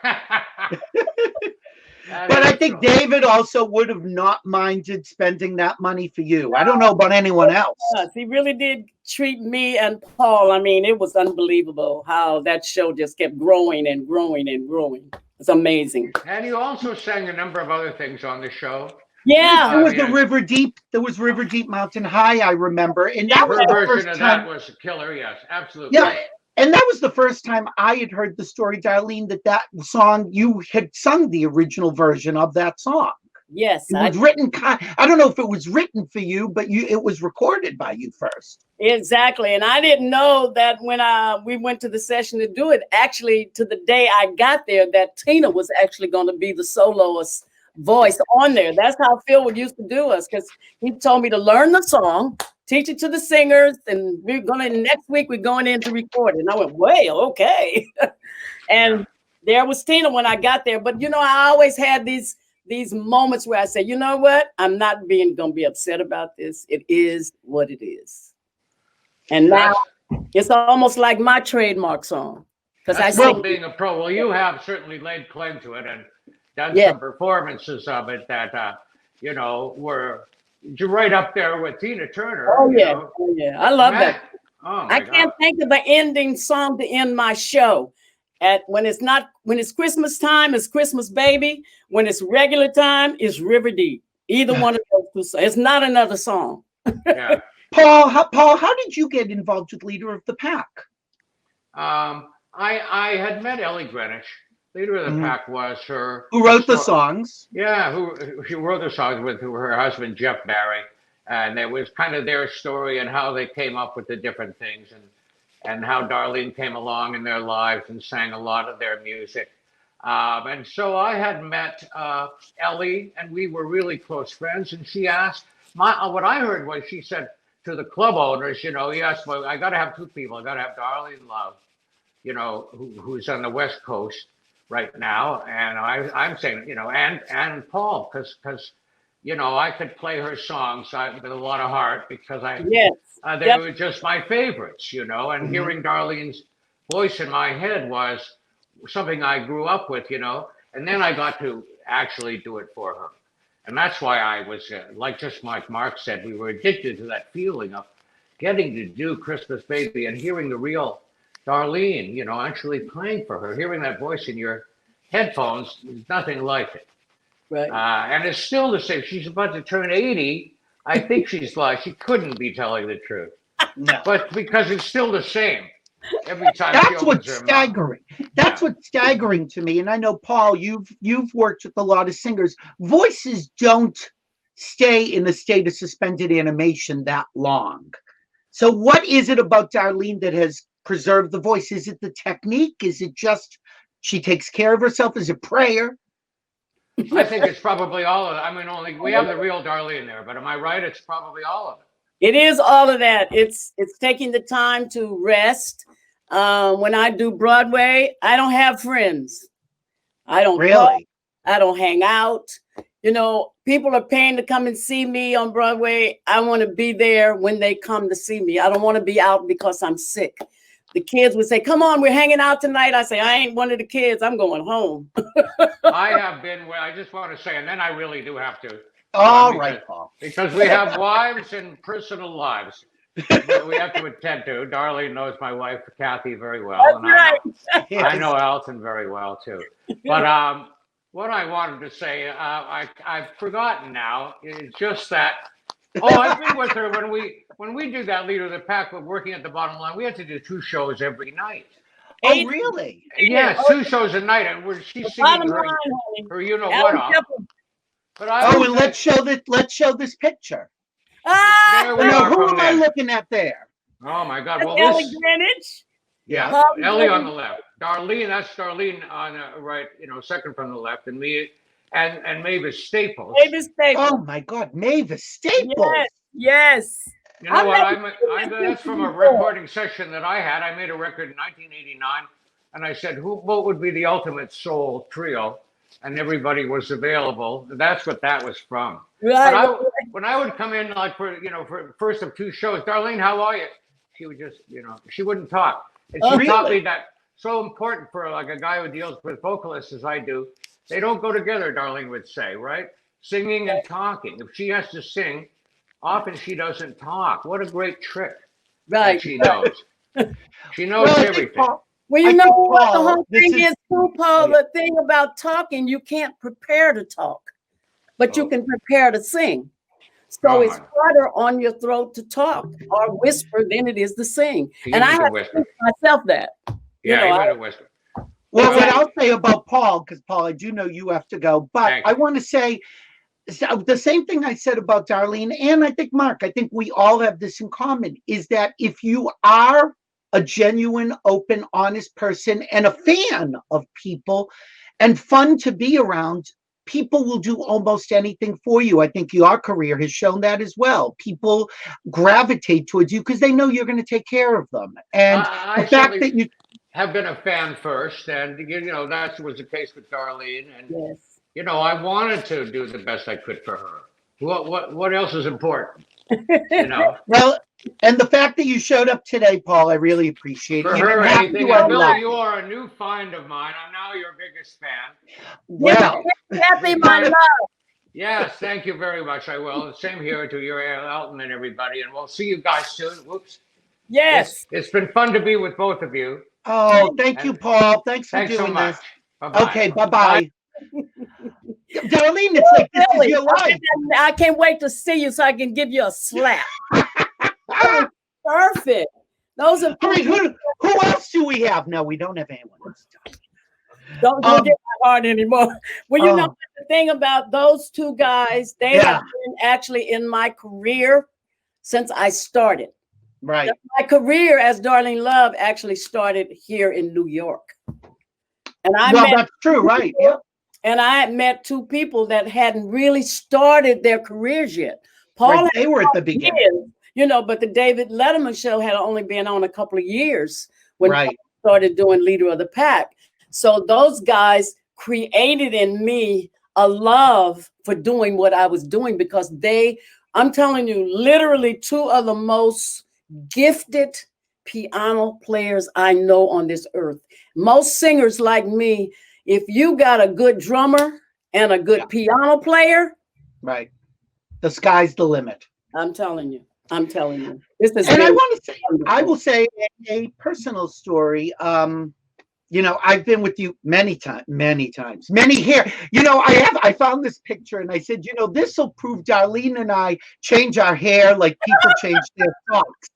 But I think David also would have not minded spending that money for you. I don't know about anyone else. Yes, he really did treat me and Paul. I mean, it was unbelievable how that show just kept growing and growing and growing. It's amazing. And you also sang a number of other things on the show. Yeah. There was the River Deep. There was River Deep Mountain High, I remember. And that was Her the version first of time. that was a killer, yes, absolutely. Yeah. And that was the first time I had heard the story, Darlene, that song, you had sung the original version of that song. Yes. It was written, I don't know if it was written for you, but it was recorded by you first. Exactly. And I didn't know that when we went to the session to do it, actually to the day I got there, that Tina was actually going to be the soloist voice on there. That's how Phil would used to do us, because he told me to learn the song, teach it to the singers, and next week we're going in to record it. And I went, well, okay. And there was Tina when I got there. But I always had these moments where I say, you know what? I'm not gonna be upset about this. It is what it is. And now it's almost like my trademark song. Because I still sing. Being a pro. Well, you have certainly laid claim to it and done some performances of it that were right up there with Tina Turner. Oh yeah. I love that. Oh, I can't think of the ending song to end my show. When it's Christmas time, it's Christmas Baby. When it's regular time, it's River Deep. Either one of those two songs. It's not another song. Yeah. Paul, how did you get involved with Leader of the Pack? I had met Ellie Greenwich. Leader of the Pack was her. Who wrote the songs? Yeah, she wrote the songs with her husband, Jeff Barry. And it was kind of their story and how they came up with the different things and how Darlene came along in their lives and sang a lot of their music. And so I had met Ellie, and we were really close friends. And she asked, what I heard was she said to the club owners, yes, well, I got to have 2 people. I got to have Darlene Love, who's on the West Coast right now. And I'm saying, and Paul, because I could play her songs with a lot of heart because they were just my favorites, and hearing Darlene's voice in my head was something I grew up with, and then I got to actually do it for her. And that's why I was, like Marc said, we were addicted to that feeling of getting to do Christmas Baby and hearing the real Darlene, actually playing for her, hearing that voice in your headphones, there's nothing like it. Right. And it's still the same. She's about to turn 80. I think she couldn't be telling the truth. No. But because it's still the same. every time she That's opens what's her mouth. staggering. That's what's staggering to me. And I know, Paul, you've worked with a lot of singers. Voices don't stay in a state of suspended animation that long. So what is it about Darlene that has preserved the voice? Is it the technique? Is it just she takes care of herself? Is it prayer? I think it's probably all of it. I mean, only we have the real Darlene there, but am I right? It's probably all of it. It is all of that. It's taking the time to rest. When I do Broadway, I don't have friends. I don't Really? talk, I don't hang out. You know, people are paying to come and see me on Broadway. I want to be there when they come to see me. I don't want to be out because I'm sick. The kids would say, "Come on, we're hanging out tonight." I say, "I ain't one of the kids. I'm going home." I have been. I just want to say, and then I really do have to. All right, Paul. Because we have wives and personal lives that we have to attend to. Darlene knows my wife, Kathy, very well. That's And right. I know Alton very well, too. But what I wanted to say, I've forgotten now, is just that, I've been with her when we do that Leader of the Pack, but working at the Bottom Line, we had to do 2 shows every night. Oh, really? Yes, 2 shows a night, and she's singing her you-know-what off. But and let's show this picture. There we are. Who am I looking at there? Oh my God! Well, Ellie Greenwich. Yeah, Ellie on the left. Darlene, that's Darlene on the right. Second from the left, and me, and Mavis Staples. Mavis Staples. Oh my God, Mavis Staples. Yes. You know what? That's from a recording session that I had. I made a record in 1989, and I said, what would be the ultimate soul trio? And everybody was available. That's what that was from. Right. But when I would come in, like for first of 2 shows, Darlene, how are you? She would just, she wouldn't talk. And she taught me that so important for like a guy who deals with vocalists as I do. They don't go together, Darlene would say, right? Singing and talking. If she has to sing, often she doesn't talk. What a great trick. Right. That she knows. She knows everything. Well, you know what the whole thing is too, Paul? The thing about talking, you can't prepare to talk, but you can prepare to sing. So it's harder on your throat to talk or whisper than it is to sing. And I have to teach myself that. Yeah, you whisper. Well, what I'll say about Paul, because Paul, I do know you have to go, but I want to say the same thing I said about Darlene, and I think Mark, I think we all have this in common, is that if you are a genuine, open, honest person and a fan of people and fun to be around, people will do almost anything for you. I think your career has shown that as well. People gravitate towards you because they know you're going to take care of them. And the fact that you have been a fan first, and that was the case with Darlene. And I wanted to do the best I could for her. What else is important? Well, and the fact that you showed up today, Paul, I really appreciate it. For her, anything. Billy, you are a new find of mine. I'm now your biggest fan. Well, happy, my love. Yes, thank you very much. I will. Same here to your Alton and everybody, and we'll see you guys soon. Whoops. Yes. It's been fun to be with both of you. Oh, thank you, Paul. Thanks for doing so much. this. Bye-bye. Okay, bye-bye. Darlene, it's like this is your life. I can't wait to see you so I can give you a slap. Perfect. Those are. I mean, who else do we have? No, we don't have anyone else. Don't get my heart anymore. Well, you know the thing about those 2 guys, they have been actually in my career since I started. Right. My career as Darlene Love actually started here in New York. And that's true, right? Yeah. And I had met 2 people that hadn't really started their careers yet. Paul, they were at the beginning. But the David Letterman show had only been on a couple of years when Paul started doing Leader of the Pack. So those guys created in me a love for doing what I was doing because I'm telling you, literally 2 of the most gifted piano players I know on this earth. Most singers like me, if you got a good drummer and a good piano player, right, the sky's the limit. I'm telling you. This is. And I will say a personal story. I've been with you many times, many here. I found this picture and I said, this will prove Darlene and I change our hair like people change their socks.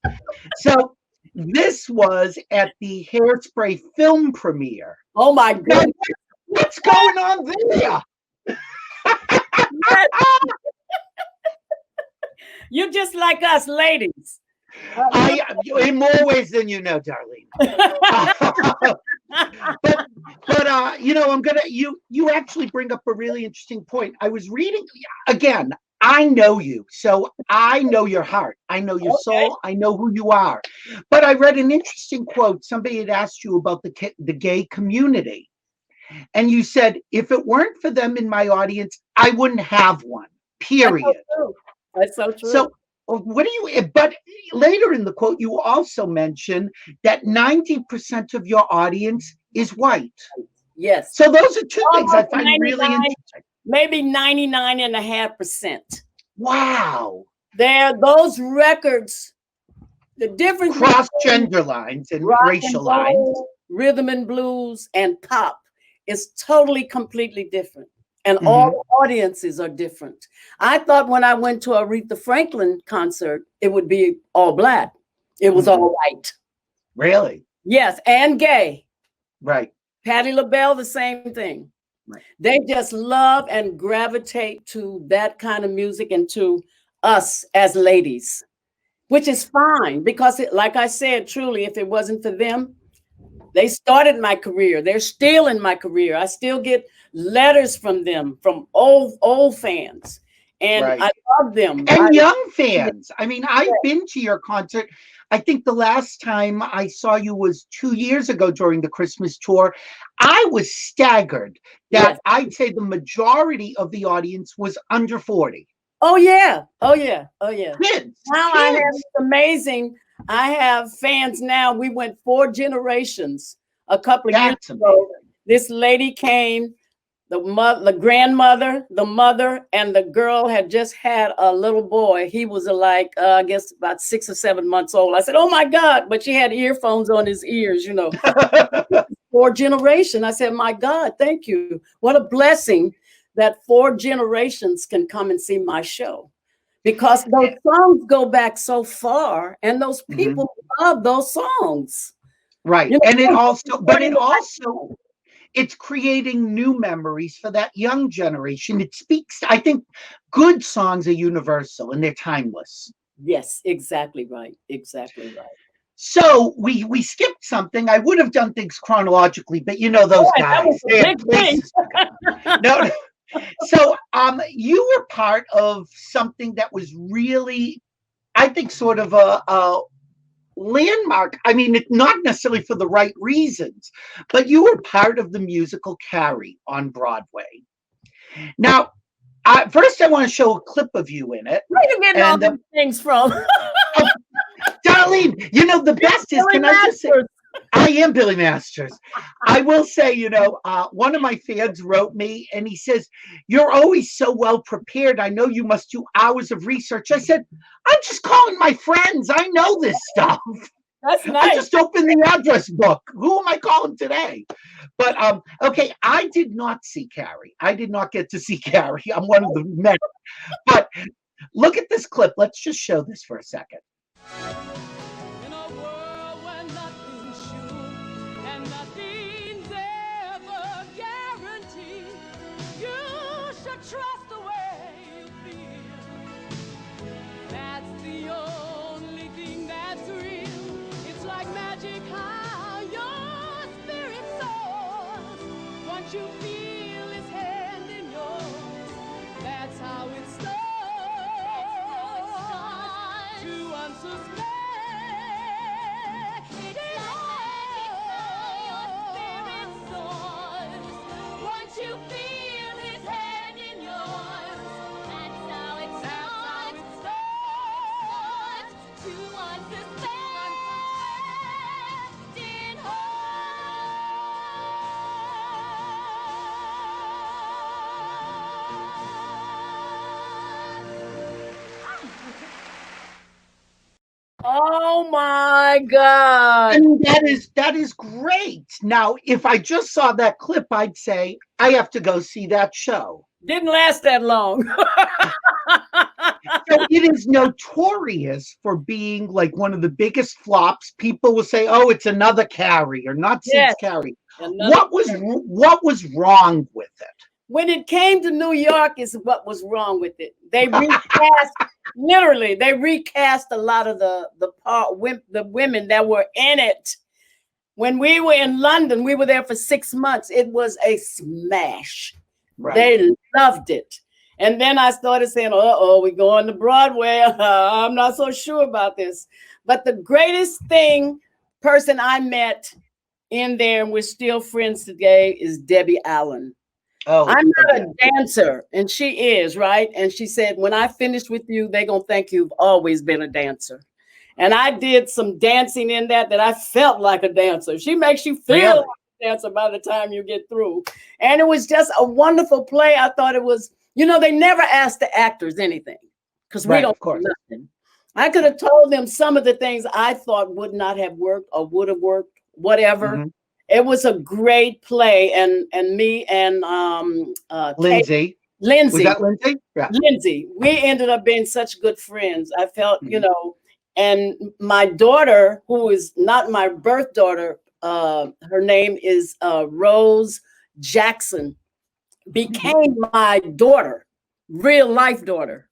So, This was at the Hairspray film premiere. Oh my Now, goodness. what's going on there? You're just like us ladies. In more ways than you know, Darlene. but you know, you actually bring up a really interesting point. I was reading again. I know you, so I know your heart. I know your soul. I know who you are. But I read an interesting quote. Somebody had asked you about the gay community, and you said, if it weren't for them in my audience, I wouldn't have one. Period. That's so true. So what do you, but later in the quote, you also mentioned that 90% of your audience is white. Yes. So those are two things I find 99, really interesting. Maybe 99.5%. Wow. Those records, the difference cross gender lines and racial lines, rhythm and blues and pop is totally completely different. And all the audiences are different. I thought when I went to Aretha Franklin concert, it would be all black. It was all white. Really? Yes, and gay. Right. Patti LaBelle, the same thing. Right. They just love and gravitate to that kind of music and to us as ladies, which is fine because, like I said, truly, if it wasn't for them, they started my career. They're still in my career. I still get letters from them, from old fans. And I love them. And young fans. I mean, I've been to your concert. I think the last time I saw you was 2 years ago during the Christmas tour. I was staggered that I'd say the majority of the audience was under 40. Oh, yeah. Oh, yeah. Oh, yeah. Kids. I have, it's amazing. I have fans now. We went 4 generations a couple of years ago. This lady came, the grandmother, the mother, and the girl had just had a little boy. He was like, I guess about 6 or 7 months old. I said, oh my God, but she had earphones on his ears, you know. 4 generations. I said, my God, thank you. What a blessing that 4 generations can come and see my show. Because those songs go back so far, and those people love those songs. Right. You know, and it's creating new memories for that young generation. It speaks, I think good songs are universal and they're timeless. Yes, exactly right. Exactly right. So we skipped something. I would have done things chronologically, but you know those guys. No. So you were part of something that was really, I think, sort of a landmark. I mean, it's not necessarily for the right reasons, but you were part of the musical Carrie on Broadway. Now, first I want to show a clip of you in it. Where are you getting all these things from? Darlene, you know, the best is, can I just say, I am Billy Masters. I will say, you know, one of my fans wrote me and he says, you're always so well prepared. I know you must do hours of research. I said, I'm just calling my friends. I know this stuff. That's nice. I just opened the address book. Who am I calling today? But, okay, I did not see Carrie. I did not get to see Carrie. I'm one of the many. But look at this clip. Let's just show this for a second. In a world where nothing's sure and nothing's ever guaranteed, you should trust the way you feel. That's the only thing that's real. It's like magic how your spirit soars. Once you feel his hand in yours, that's how it starts. To unsuspected. Oh my God. And that is great. Now, if I just saw that clip, I'd say I have to go see that show. Didn't last that long. So it is notorious for being like one of the biggest flops. People will say, "Oh, it's another Carrie or not since Yes. Carrie." Another- What was wrong with it? When it came to New York is what was wrong with it. They recast, literally, they recast a lot of the women that were in it. When we were in London, we were there for 6 months. It was a smash. Right. They loved it. And then I started saying, uh-oh, we're going to Broadway. I'm not so sure about this. But the greatest person I met in there, and we're still friends today, is Debbie Allen. Oh, I'm not a dancer, and she is, right? And she said, when I finish with you, they're going to think you've always been a dancer. And I did some dancing in that I felt like a dancer. She makes you feel like a dancer by the time you get through. And it was just a wonderful play. I thought it was, they never asked the actors anything because we don't know nothing. I could have told them some of the things I thought would not have worked or would have worked, whatever. Mm-hmm. It was a great play, and me and Lindsay. Was that Lindsay? Yeah. Lindsay. We ended up being such good friends. I felt, and my daughter, who is not my birth daughter, her name is Rose Jackson, became my daughter, real life daughter.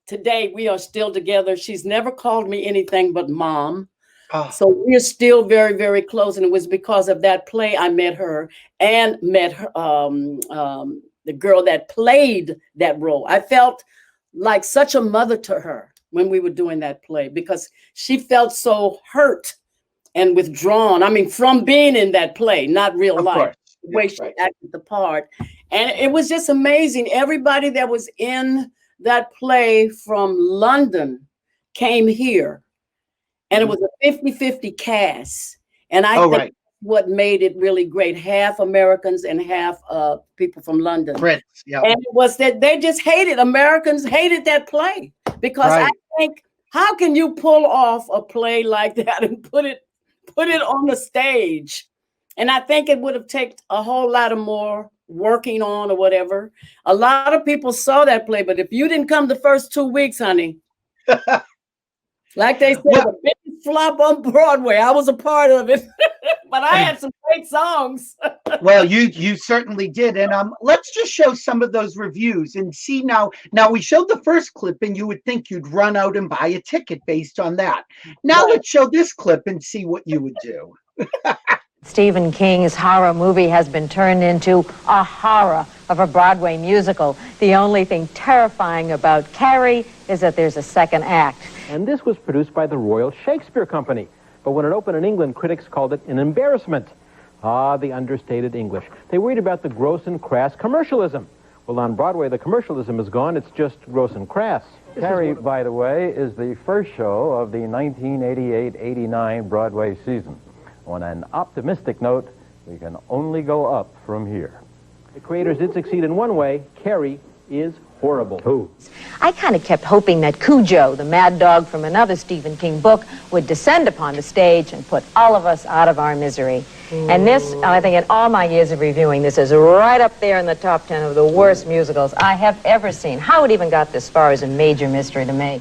Today, we are still together. She's never called me anything but mom. Oh. So we're still very, very close. And it was because of that play I met her and met her, the girl that played that role. I felt like such a mother to her when we were doing that play because she felt so hurt and withdrawn. I mean, from being in that play, not real life, the way she acted the part. And it was just amazing. Everybody that was in that play from London came here. And it was a 50-50 cast. And I think what made it really great, half Americans and half people from London. Brits, yeah. And it was that they just Americans hated that play. Because I think, how can you pull off a play like that and put it on the stage? And I think it would have taken a whole lot of more working on or whatever. A lot of people saw that play, but if you didn't come the first 2 weeks, honey, like they said, the biggest flop on Broadway. I was a part of it, but I had some great songs. Well, you certainly did. And let's just show some of those reviews and see now. Now we showed the first clip, and you would think you'd run out and buy a ticket based on that. Now let's show this clip and see what you would do. Stephen King's horror movie has been turned into a horror of a Broadway musical. The only thing terrifying about Carrie is that there's a second act. And this was produced by the Royal Shakespeare Company. But when it opened in England, critics called it an embarrassment. Ah, the understated English. They worried about the gross and crass commercialism. Well, on Broadway, the commercialism is gone. It's just gross and crass. Carrie, by the way, is the first show of the 1988-89 Broadway season. On an optimistic note, we can only go up from here. The creators did succeed in one way. Carrie is horrible. Who? I kind of kept hoping that Cujo, the mad dog from another Stephen King book, would descend upon the stage and put all of us out of our misery. And this, I think in all my years of reviewing, this is right up there in the top 10 of the worst musicals I have ever seen. How it even got this far is a major mystery to me.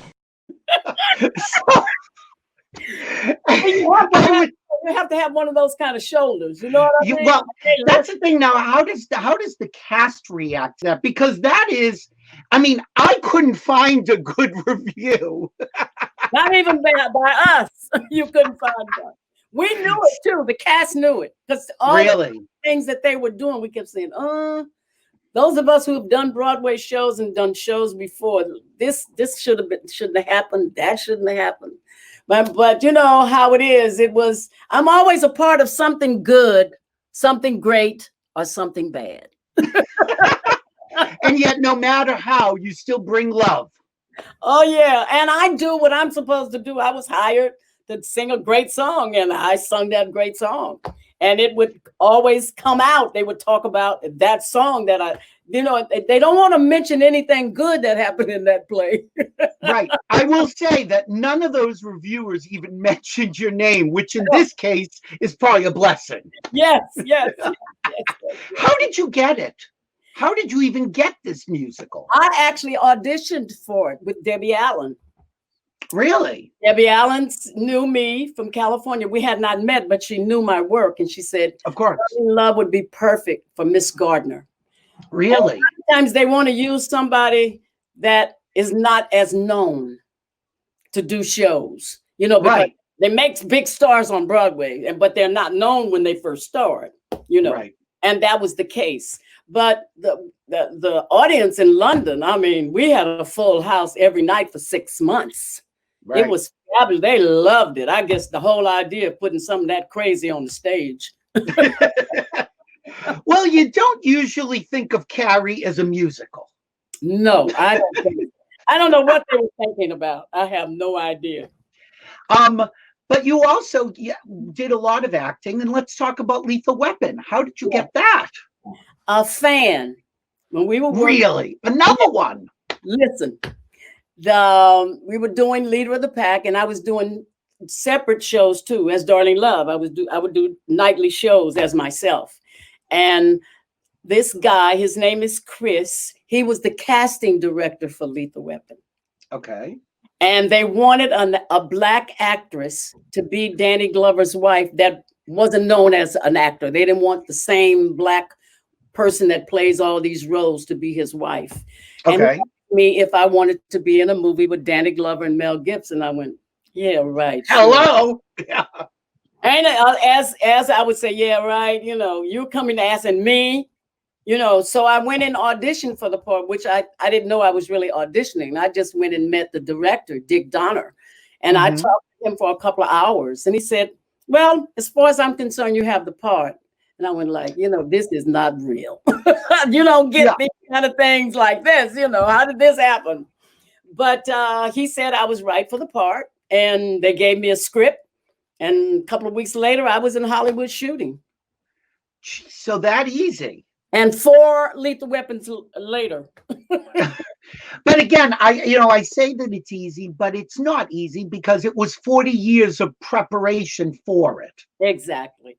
You have to have one of those kind of shoulders, you know what I mean? Well, that's the thing. Now, how does the cast react to that? Because that is, I mean, I couldn't find a good review. Not even by us, you couldn't find one. We knew it too. The cast knew it because all the things that they were doing, we kept saying, those of us who have done Broadway shows and done shows before, this shouldn't have happened. That shouldn't have happened. But you know how it is. I'm always a part of something good, something great, or something bad. And yet, no matter how, you still bring love. Oh, yeah. And I do what I'm supposed to do. I was hired to sing a great song, and I sung that great song. And it would always come out. They would talk about that song that they don't want to mention anything good that happened in that play. Right. I will say that none of those reviewers even mentioned your name, which in this case is probably a blessing. Yes. How did you get it? How did you even get this musical? I actually auditioned for it with Debbie Allen. Really? Debbie Allen knew me from California. We had not met, but she knew my work, and she said, "Of course, Darlene Love would be perfect for Miss Gardner." Really? Sometimes they want to use somebody that is not as known to do shows, you know, because they make big stars on Broadway, but they're not known when they first start, you know. Right. And that was the case. But the audience in London, I mean, we had a full house every night for 6 months. Right. It was fabulous. They loved it. I guess the whole idea of putting something that crazy on the stage. Well, you don't usually think of Carrie as a musical. No, I don't know what they were thinking about. I have no idea. But you also did a lot of acting, and let's talk about Lethal Weapon. How did you get that? A fan. When we were working, really another one. Listen, we were doing Leader of the Pack, and I was doing separate shows too as Darlene Love. I would do nightly shows as myself. And this guy, his name is Chris. He was the casting director for Lethal Weapon. Okay. And they wanted a Black actress to be Danny Glover's wife that wasn't known as an actor. They didn't want the same Black person that plays all these roles to be his wife. Okay. And he asked me if I wanted to be in a movie with Danny Glover and Mel Gibson. I went, yeah, right. Hello. Sure. Yeah. And as I would say, yeah, right. You know, you're coming asking me, you know. So I went and auditioned for the part, which I didn't know I was really auditioning. I just went and met the director, Dick Donner, and I talked to him for a couple of hours. And he said, well, as far as I'm concerned, you have the part. And I went like, you know, this is not real. You don't get these kind of things like this. You know, how did this happen? But he said I was right for the part, and they gave me a script. And a couple of weeks later, I was in Hollywood shooting. So that easy. And 4 Lethal Weapons later. But again, I say that it's easy, but it's not easy because it was 40 years of preparation for it. Exactly.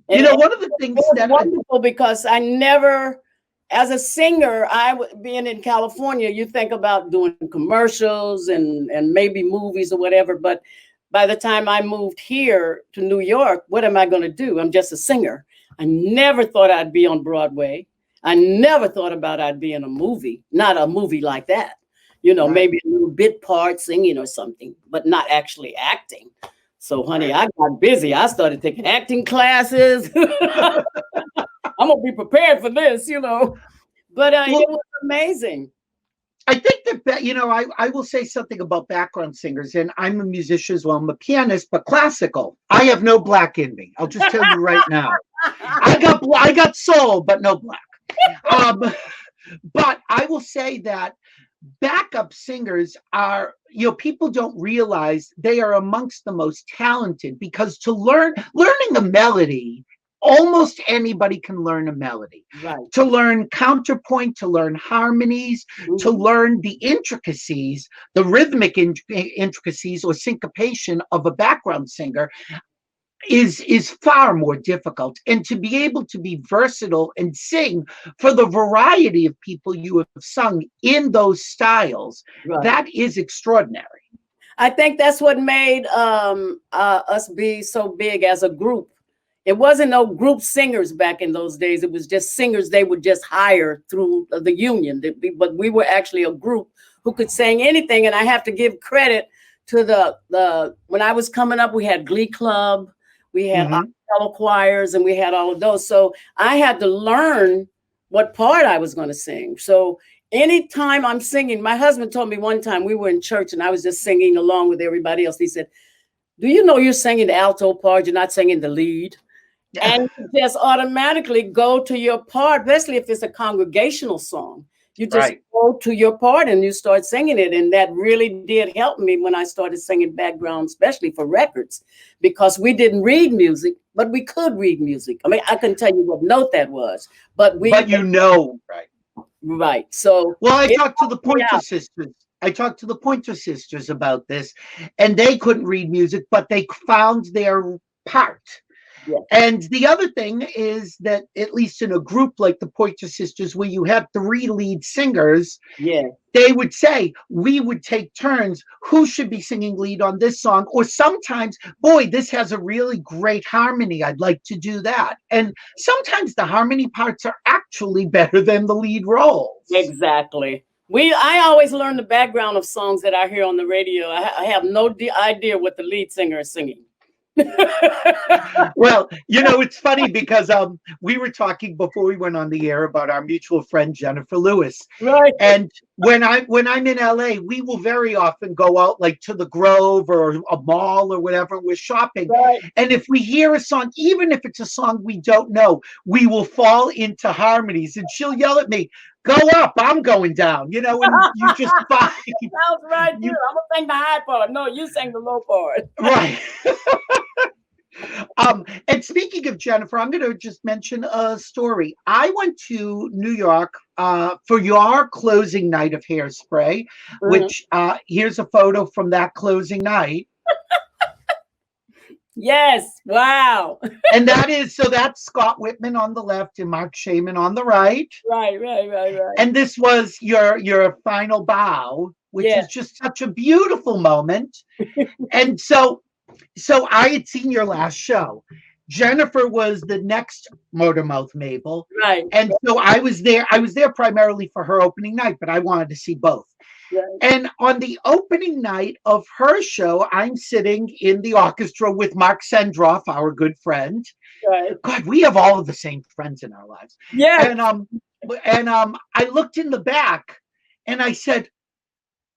And you know, one of the things that wonderful because I never, as a singer, being in California, you think about doing commercials and maybe movies or whatever, but by the time I moved here to New York, what am I going to do? I'm just a singer. I never thought I'd be on Broadway. I never thought about I'd be in a movie, not a movie like that. You know, maybe a little bit part singing or something, but not actually acting. So, honey, I got busy. I started taking acting classes. I'm going to be prepared for this, you know. But it was amazing. I think that, you know, I will say something about background singers, and I'm a musician as well. I'm a pianist, but classical. I have no Black in me. I'll just tell you right now. I got soul, but no Black. But I will say that backup singers are, you know, people don't realize they are amongst the most talented because learning a melody, almost anybody can learn a melody. Right. To learn counterpoint, to learn harmonies, to learn the intricacies, the rhythmic intricacies or syncopation of a background singer is far more difficult. And to be able to be versatile and sing for the variety of people you have sung in those styles, that is extraordinary. I think that's what made us be so big as a group. It wasn't no group singers back in those days. It was just singers they would just hire through the union. But we were actually a group who could sing anything. And I have to give credit to the when I was coming up, we had Glee Club, we had fellow choirs, and we had all of those. So I had to learn what part I was going to sing. So anytime I'm singing, my husband told me one time we were in church and I was just singing along with everybody else. He said, do you know you're singing the alto part? You're not singing the lead. And you just automatically go to your part, especially if it's a congregational song. You just go to your part and you start singing it. And that really did help me when I started singing background, especially for records, because we didn't read music, but we could read music. I mean, I couldn't tell you what note that was, but you know, right. So, well, I talked to the Pointer Sisters. I talked to the Pointer Sisters about this, and they couldn't read music, but they found their part. Yeah. And the other thing is that, at least in a group like the Pointer Sisters, where you have 3 lead singers, Yeah. they would say, we would take turns. Who should be singing lead on this song? Or sometimes, boy, this has a really great harmony. I'd like to do that. And sometimes the harmony parts are actually better than the lead roles. Exactly. I always learn the background of songs that I hear on the radio. I have no idea what the lead singer is singing. Well, it's funny because we were talking before we went on the air about our mutual friend Jennifer Lewis. Right. And when I'm in LA, we will very often go out like to the Grove or a mall or whatever. We're shopping. Right. And if we hear a song, even if it's a song we don't know, we will fall into harmonies. And she'll yell at me, "Go up, I'm going down," and you just find. Sounds right, too. I'm gonna sing the high part. No, you sing the low part. Right. And speaking of Jennifer, I'm going to just mention a story. I went to New York for your closing night of Hairspray, which here's a photo from that closing night. Yes. Wow. And that's Scott Whitman on the left and Marc Shaiman on the right. Right. And this was your final bow, which is just such a beautiful moment. And so I had seen your last show. Jennifer was the next Motormouth Mabel. Right. And so I was there primarily for her opening night, but I wanted to see both. Right. And on the opening night of her show, I'm sitting in the orchestra with Mark Sendroff, our good friend. Right. God, we have all of the same friends in our lives. Yeah. And I looked in the back and I said,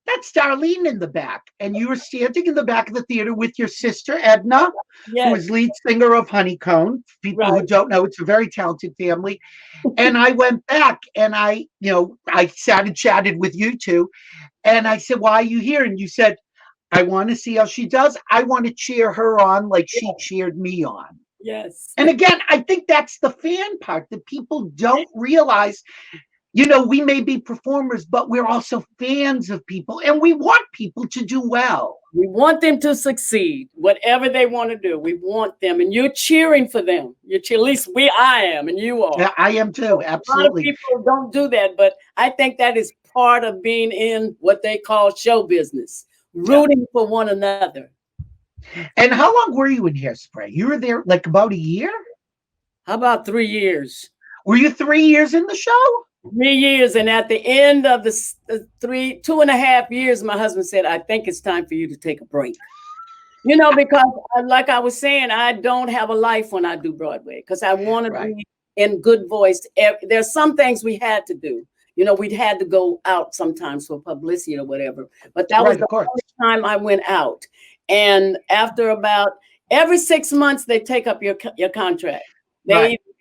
"That's Darlene in the back." And you were standing in the back of the theater with your sister, Edna, who is lead singer of Honeycomb. People who don't know, it's a very talented family. And I went back and I sat and chatted with you two. And I said, "Why are you here?" And you said, "I want to see how she does. I want to cheer her on like she cheered me on." Yes. And again, I think that's the fan part that people don't realize. We may be performers, but we're also fans of people, and we want people to do well. We want them to succeed, whatever they want to do. We want them, and you're cheering for them. At least I am, and you are. Yeah, I am too. Absolutely. A lot of people don't do that, but I think that is part of being in what they call show business, rooting for one another. And how long were you in Hairspray? You were there like about a year? How about 3 years? Were you 3 years in the show? 3 years, and at the end of the 2.5 years, my husband said, "I think it's time for you to take a break." Because like I was saying, I don't have a life when I do Broadway because I want to be in good voice. There's some things we had to do. We'd had to go out sometimes for publicity or whatever, but that was the only time I went out. And after about every 6 months, they take up your contract.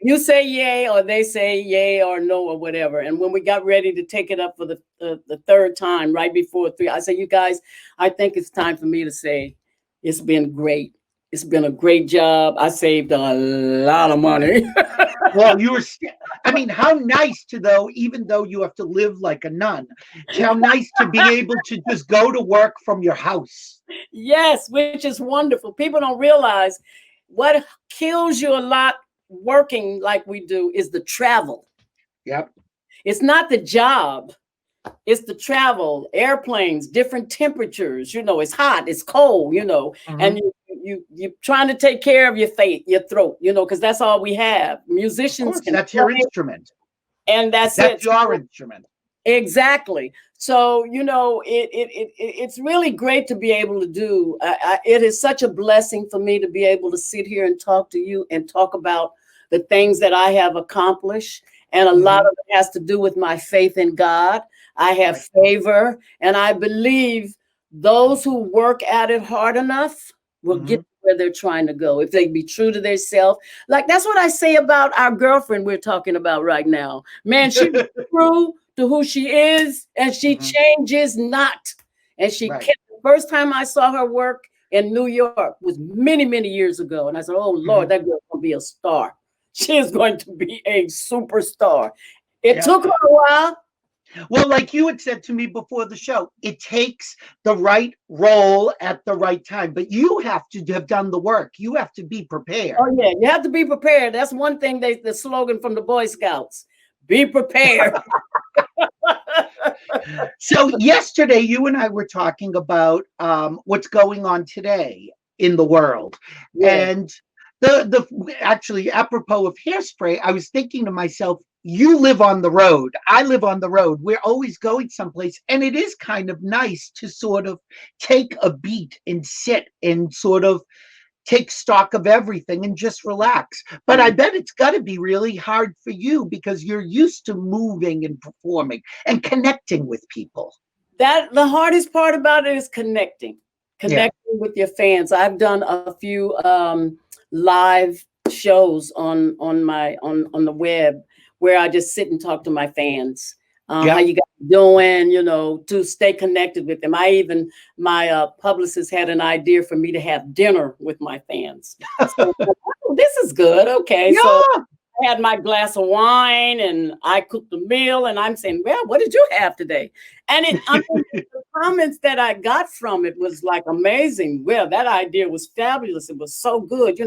You say yay, or they say yay or no or whatever. And when we got ready to take it up for the third time, right before 3, I said, "You guys, I think it's time for me to say it's been great. It's been a great job. I saved a lot of money." Well, how nice even though you have to live like a nun, how nice to be able to just go to work from your house. Yes, which is wonderful. People don't realize what kills you a lot working like we do is the travel. Yep. It's not the job. It's the travel, airplanes, different temperatures. It's hot, it's cold, and you're trying to take care of your throat, because that's all we have. Musicians. That's your instrument. And that's your instrument. Exactly. So, it's really great to be able to do. It is such a blessing for me to be able to sit here and talk to you and talk about the things that I have accomplished. And a lot of it has to do with my faith in God. I have favor, and I believe those who work at it hard enough will get where they're trying to go if they be true to themselves. Like, that's what I say about our girlfriend we're talking about right now. Man, she be true to who she is, and she changes not. And she kept, the first time I saw her work in New York was many, many years ago. And I said, "Oh Lord, that girl's gonna be a star. She is going to be a superstar." It took her a while, Well, like you had said to me before the show, it takes the right role at the right time, but you have to have done the work. You have to be prepared. Oh yeah, you have to be prepared. That's one thing the slogan from the Boy Scouts. Be prepared. So yesterday, you and I were talking about what's going on today in the world, Yeah. and the actually apropos of Hairspray, I was thinking to myself, you live on the road, I live on the road. We're always going someplace, and it is kind of nice to sort of take a beat and sit and sort of take stock of everything and just relax. But I bet it's got to be really hard for you because you're used to moving and performing and connecting with people. That the hardest part about it is connecting with your fans. I've done a few live shows on the web where I just sit and talk to my fans. How you guys doing, to stay connected with them. My publicist had an idea for me to have dinner with my fans. So, this is good. Okay. Yeah. So I had my glass of wine and I cooked the meal and I'm saying, well, what did you have today? And the comments that I got from it was like amazing. Well, that idea was fabulous. It was so good,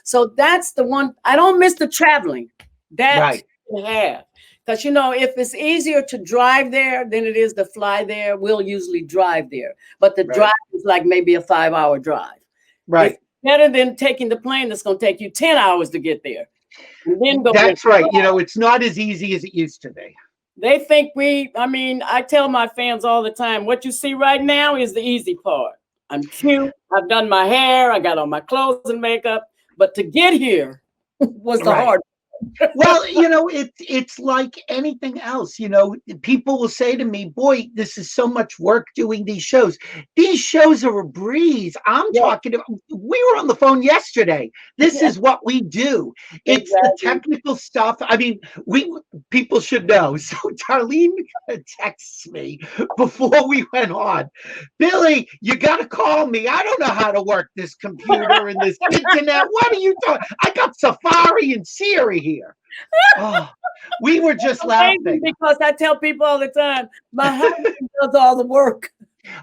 So that's the one. I don't miss the traveling. That's what I have. Because, if it's easier to drive there than it is to fly there, we'll usually drive there. But the drive is like maybe a 5-hour drive. Right. It's better than taking the plane that's going to take you 10 hours to get there. And then go That's right. It's not as easy as it used to be. They think I tell my fans all the time, what you see right now is the easy part. I'm cute. I've done my hair. I got on my clothes and makeup. But to get here was the hard part. Well, it's like anything else. People will say to me, boy, this is so much work doing these shows. These shows are a breeze. I'm talking about, we were on the phone yesterday. This is what we do. It's the technical stuff. I mean, people should know. So Darlene texts me before we went on. Billy, you got to call me. I don't know how to work this computer and this internet. What are you doing? I got Safari and Siri here. Oh, we were just laughing because I tell people all the time, my husband does all the work.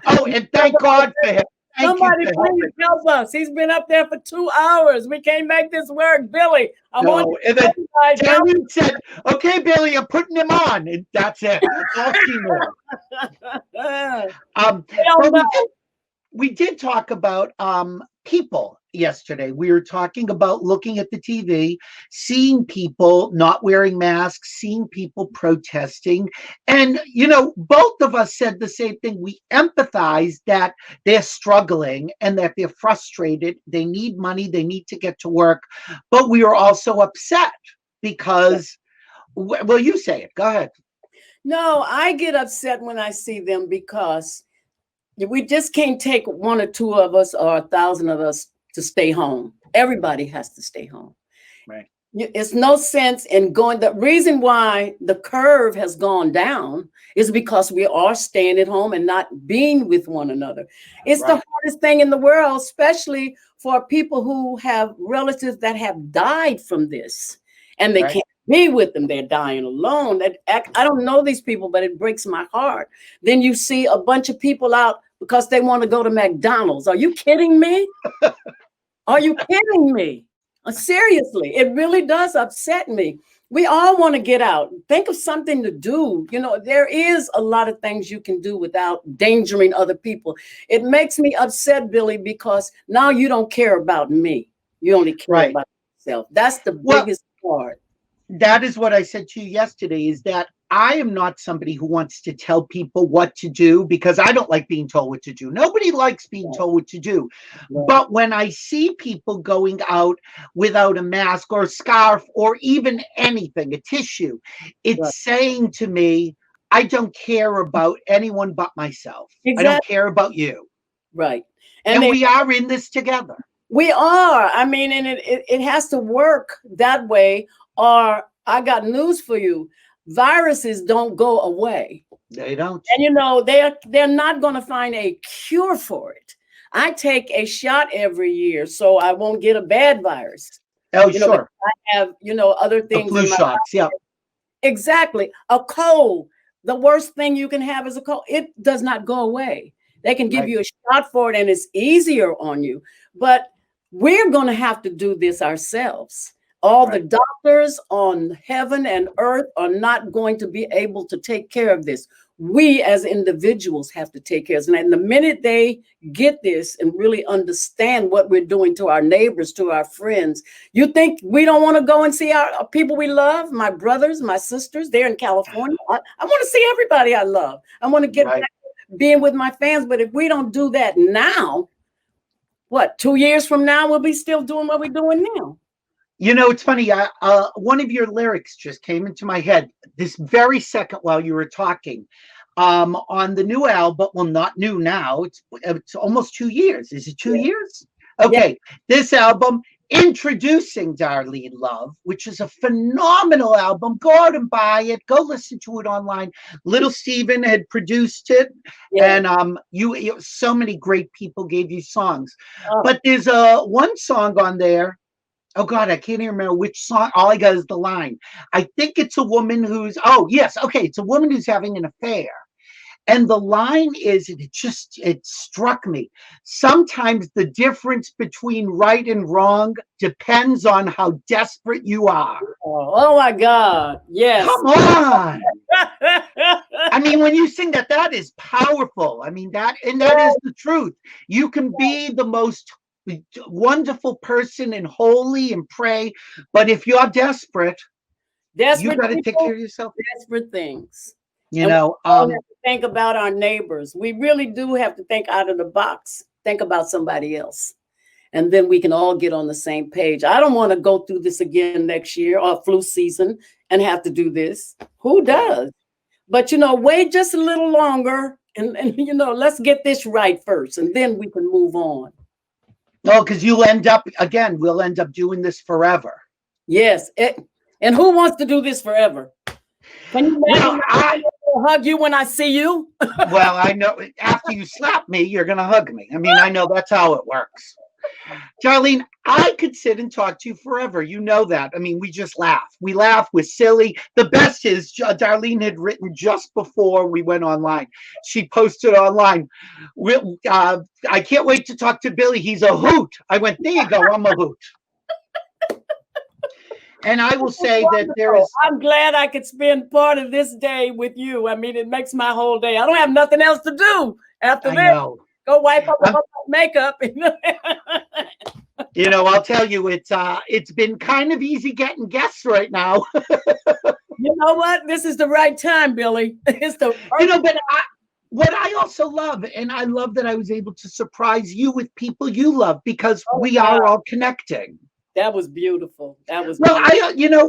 Oh, and thank God for him. Somebody please help us. He's been up there for 2 hours. We can't make this work, Billy. And then Darlene said, "Okay, Billy, I'm putting him on," and that's it. That's all she knew. We did talk about people yesterday. We were talking about looking at the TV, seeing people not wearing masks, seeing people protesting. And, both of us said the same thing. We empathize that they're struggling and that they're frustrated. They need money. They need to get to work. But we are also upset because, well, you say it. Go ahead. No, I get upset when I see them because we just can't take 1 or 2 of us or 1,000 of us to stay home. Everybody has to stay home. Right. It's no sense in going. The reason why the curve has gone down is because we are staying at home and not being with one another. It's the hardest thing in the world, especially for people who have relatives that have died from this and they can't be with them. They're dying alone. I don't know these people, but it breaks my heart. Then you see a bunch of people out because they want to go to McDonald's. Are you kidding me? Are you kidding me? Seriously, it really does upset me. We all want to get out. Think of something to do. There is a lot of things you can do without endangering other people. It makes me upset, Billy, because now you don't care about me. You only care about yourself. That's the biggest part. That is what I said to you yesterday, is that I am not somebody who wants to tell people what to do because I don't like being told what to do. Nobody likes being told what to do. But when I see people going out without a mask or a scarf or even anything, a tissue, it's saying to me, I don't care about anyone but myself. I don't care about you. Right. And we are in this together. We are. I mean, and it has to work that way. Or I got news for you. Viruses don't go away. They don't. And they're not going to find a cure for it. I take a shot every year so I won't get a bad virus. Oh, sure. I have, other things. The flu shots, yeah. Exactly. A cold. the worst thing you can have is a cold. It does not go away. They can give you a shot for it and it's easier on you. But we're going to have to do this ourselves. All the doctors on heaven and earth are not going to be able to take care of this. We as individuals have to take care of it. And the minute they get this and really understand what we're doing to our neighbors, to our friends, you think we don't want to go and see our people we love, my brothers, my sisters, they're in California. I want to see everybody I love. I want to get back to being with my fans. But if we don't do that now, what, 2 years from now, we'll be still doing what we're doing now. You know, it's funny. One of your lyrics just came into my head this very second while you were talking. On the new album, well, not new now. It's almost 2 years. Is it 2 years? Okay, this album, introducing Darlene Love, which is a phenomenal album. Go out and buy it. Go listen to it online. Little Steven had produced it, and you so many great people gave you songs. But there's one song on there. Oh God, I can't even remember which song. All I got is the line. I think it's a woman who's, it's a woman who's having an affair. And the line is, it struck me. Sometimes the difference between right and wrong depends on how desperate you are. Oh my God. Yes. Come on. I mean, when you sing that, that is powerful. I mean, that is the truth. You can be the most wonderful person and holy and pray, but if you're desperate, you got to take care of yourself. Desperate things. You know, we have to think about our neighbors. We really do have to think out of the box. Think about somebody else, and then we can all get on the same page. I don't want to go through this again next year or flu season and have to do this. Who does? But you know, wait just a little longer, and you know, let's get this right first, and then we can move on. No, because we'll end up doing this forever. Yes. And who wants to do this forever? Can you imagine I hug you when I see you? Well, I know after you slap me, you're going to hug me. I mean, I know that's how it works. Darlene, I could sit and talk to you forever. You know that. I mean, we just laugh. We laugh. We're silly. The best is Darlene had written just before we went online. She posted online. I can't wait to talk to Billy. He's a hoot. I went, there you go. I'm a hoot. And I will say that there is. I'm glad I could spend part of this day with you. I mean, it makes my whole day. I don't have nothing else to do after this. Know. Go wipe up my makeup. You know, I'll tell you, it's been kind of easy getting guests right now. You know what? This is the right time, Billy. It's the but what I also love, and I love that I was able to surprise you with people you love because we are all connecting. That was beautiful. That was well.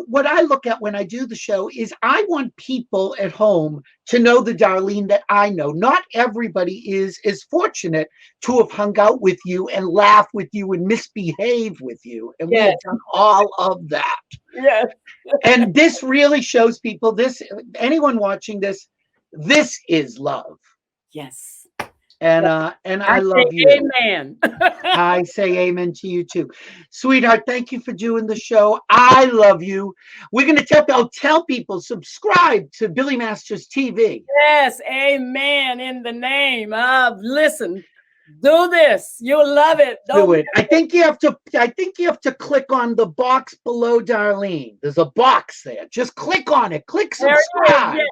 What I look at when I do the show is I want people at home to know the Darlene that I know. Not everybody is fortunate to have hung out with you and laugh with you and misbehave with you, and we have done all of that. Yes. And this really shows people this. Anyone watching this is love. Yes. And I love you. Amen. I say amen to you too. Sweetheart, thank you for doing the show. I love you. We're going to tell people, subscribe to Billy Masters TV. Yes, amen in the name of, listen, do this. You'll love it. Do it. I think you have to click on the box below Darlene. There's a box there. Just click on it. Click subscribe. Yes,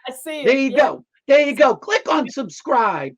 I see it. There you go. There you go. Click on subscribe.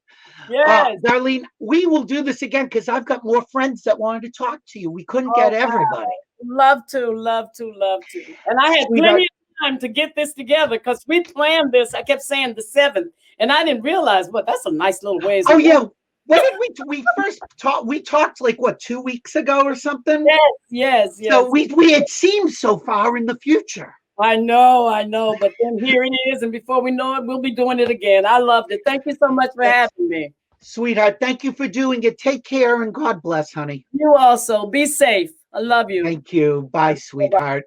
Yes. Darlene, we will do this again because I've got more friends that wanted to talk to you. We couldn't get everybody. Love to. And I had plenty of time to get this together because we planned this. I kept saying the 7th, and I didn't realize, that's a nice little ways. Oh, yeah. When did we first talk? We talked like, 2 weeks ago or something? Yes. So we had seemed so far in the future. I know, but then here it is, and before we know it, we'll be doing it again. I loved it. Thank you so much for having me. Sweetheart, thank you for doing it. Take care, and God bless, honey. You also. Be safe. I love you. Thank you. Bye, sweetheart.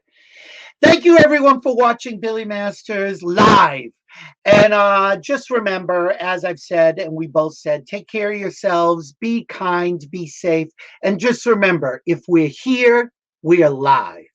Thank you, everyone, for watching Billy Masters live. And just remember, as I've said, and we both said, take care of yourselves, be kind, be safe, and just remember, if we're here, we are live.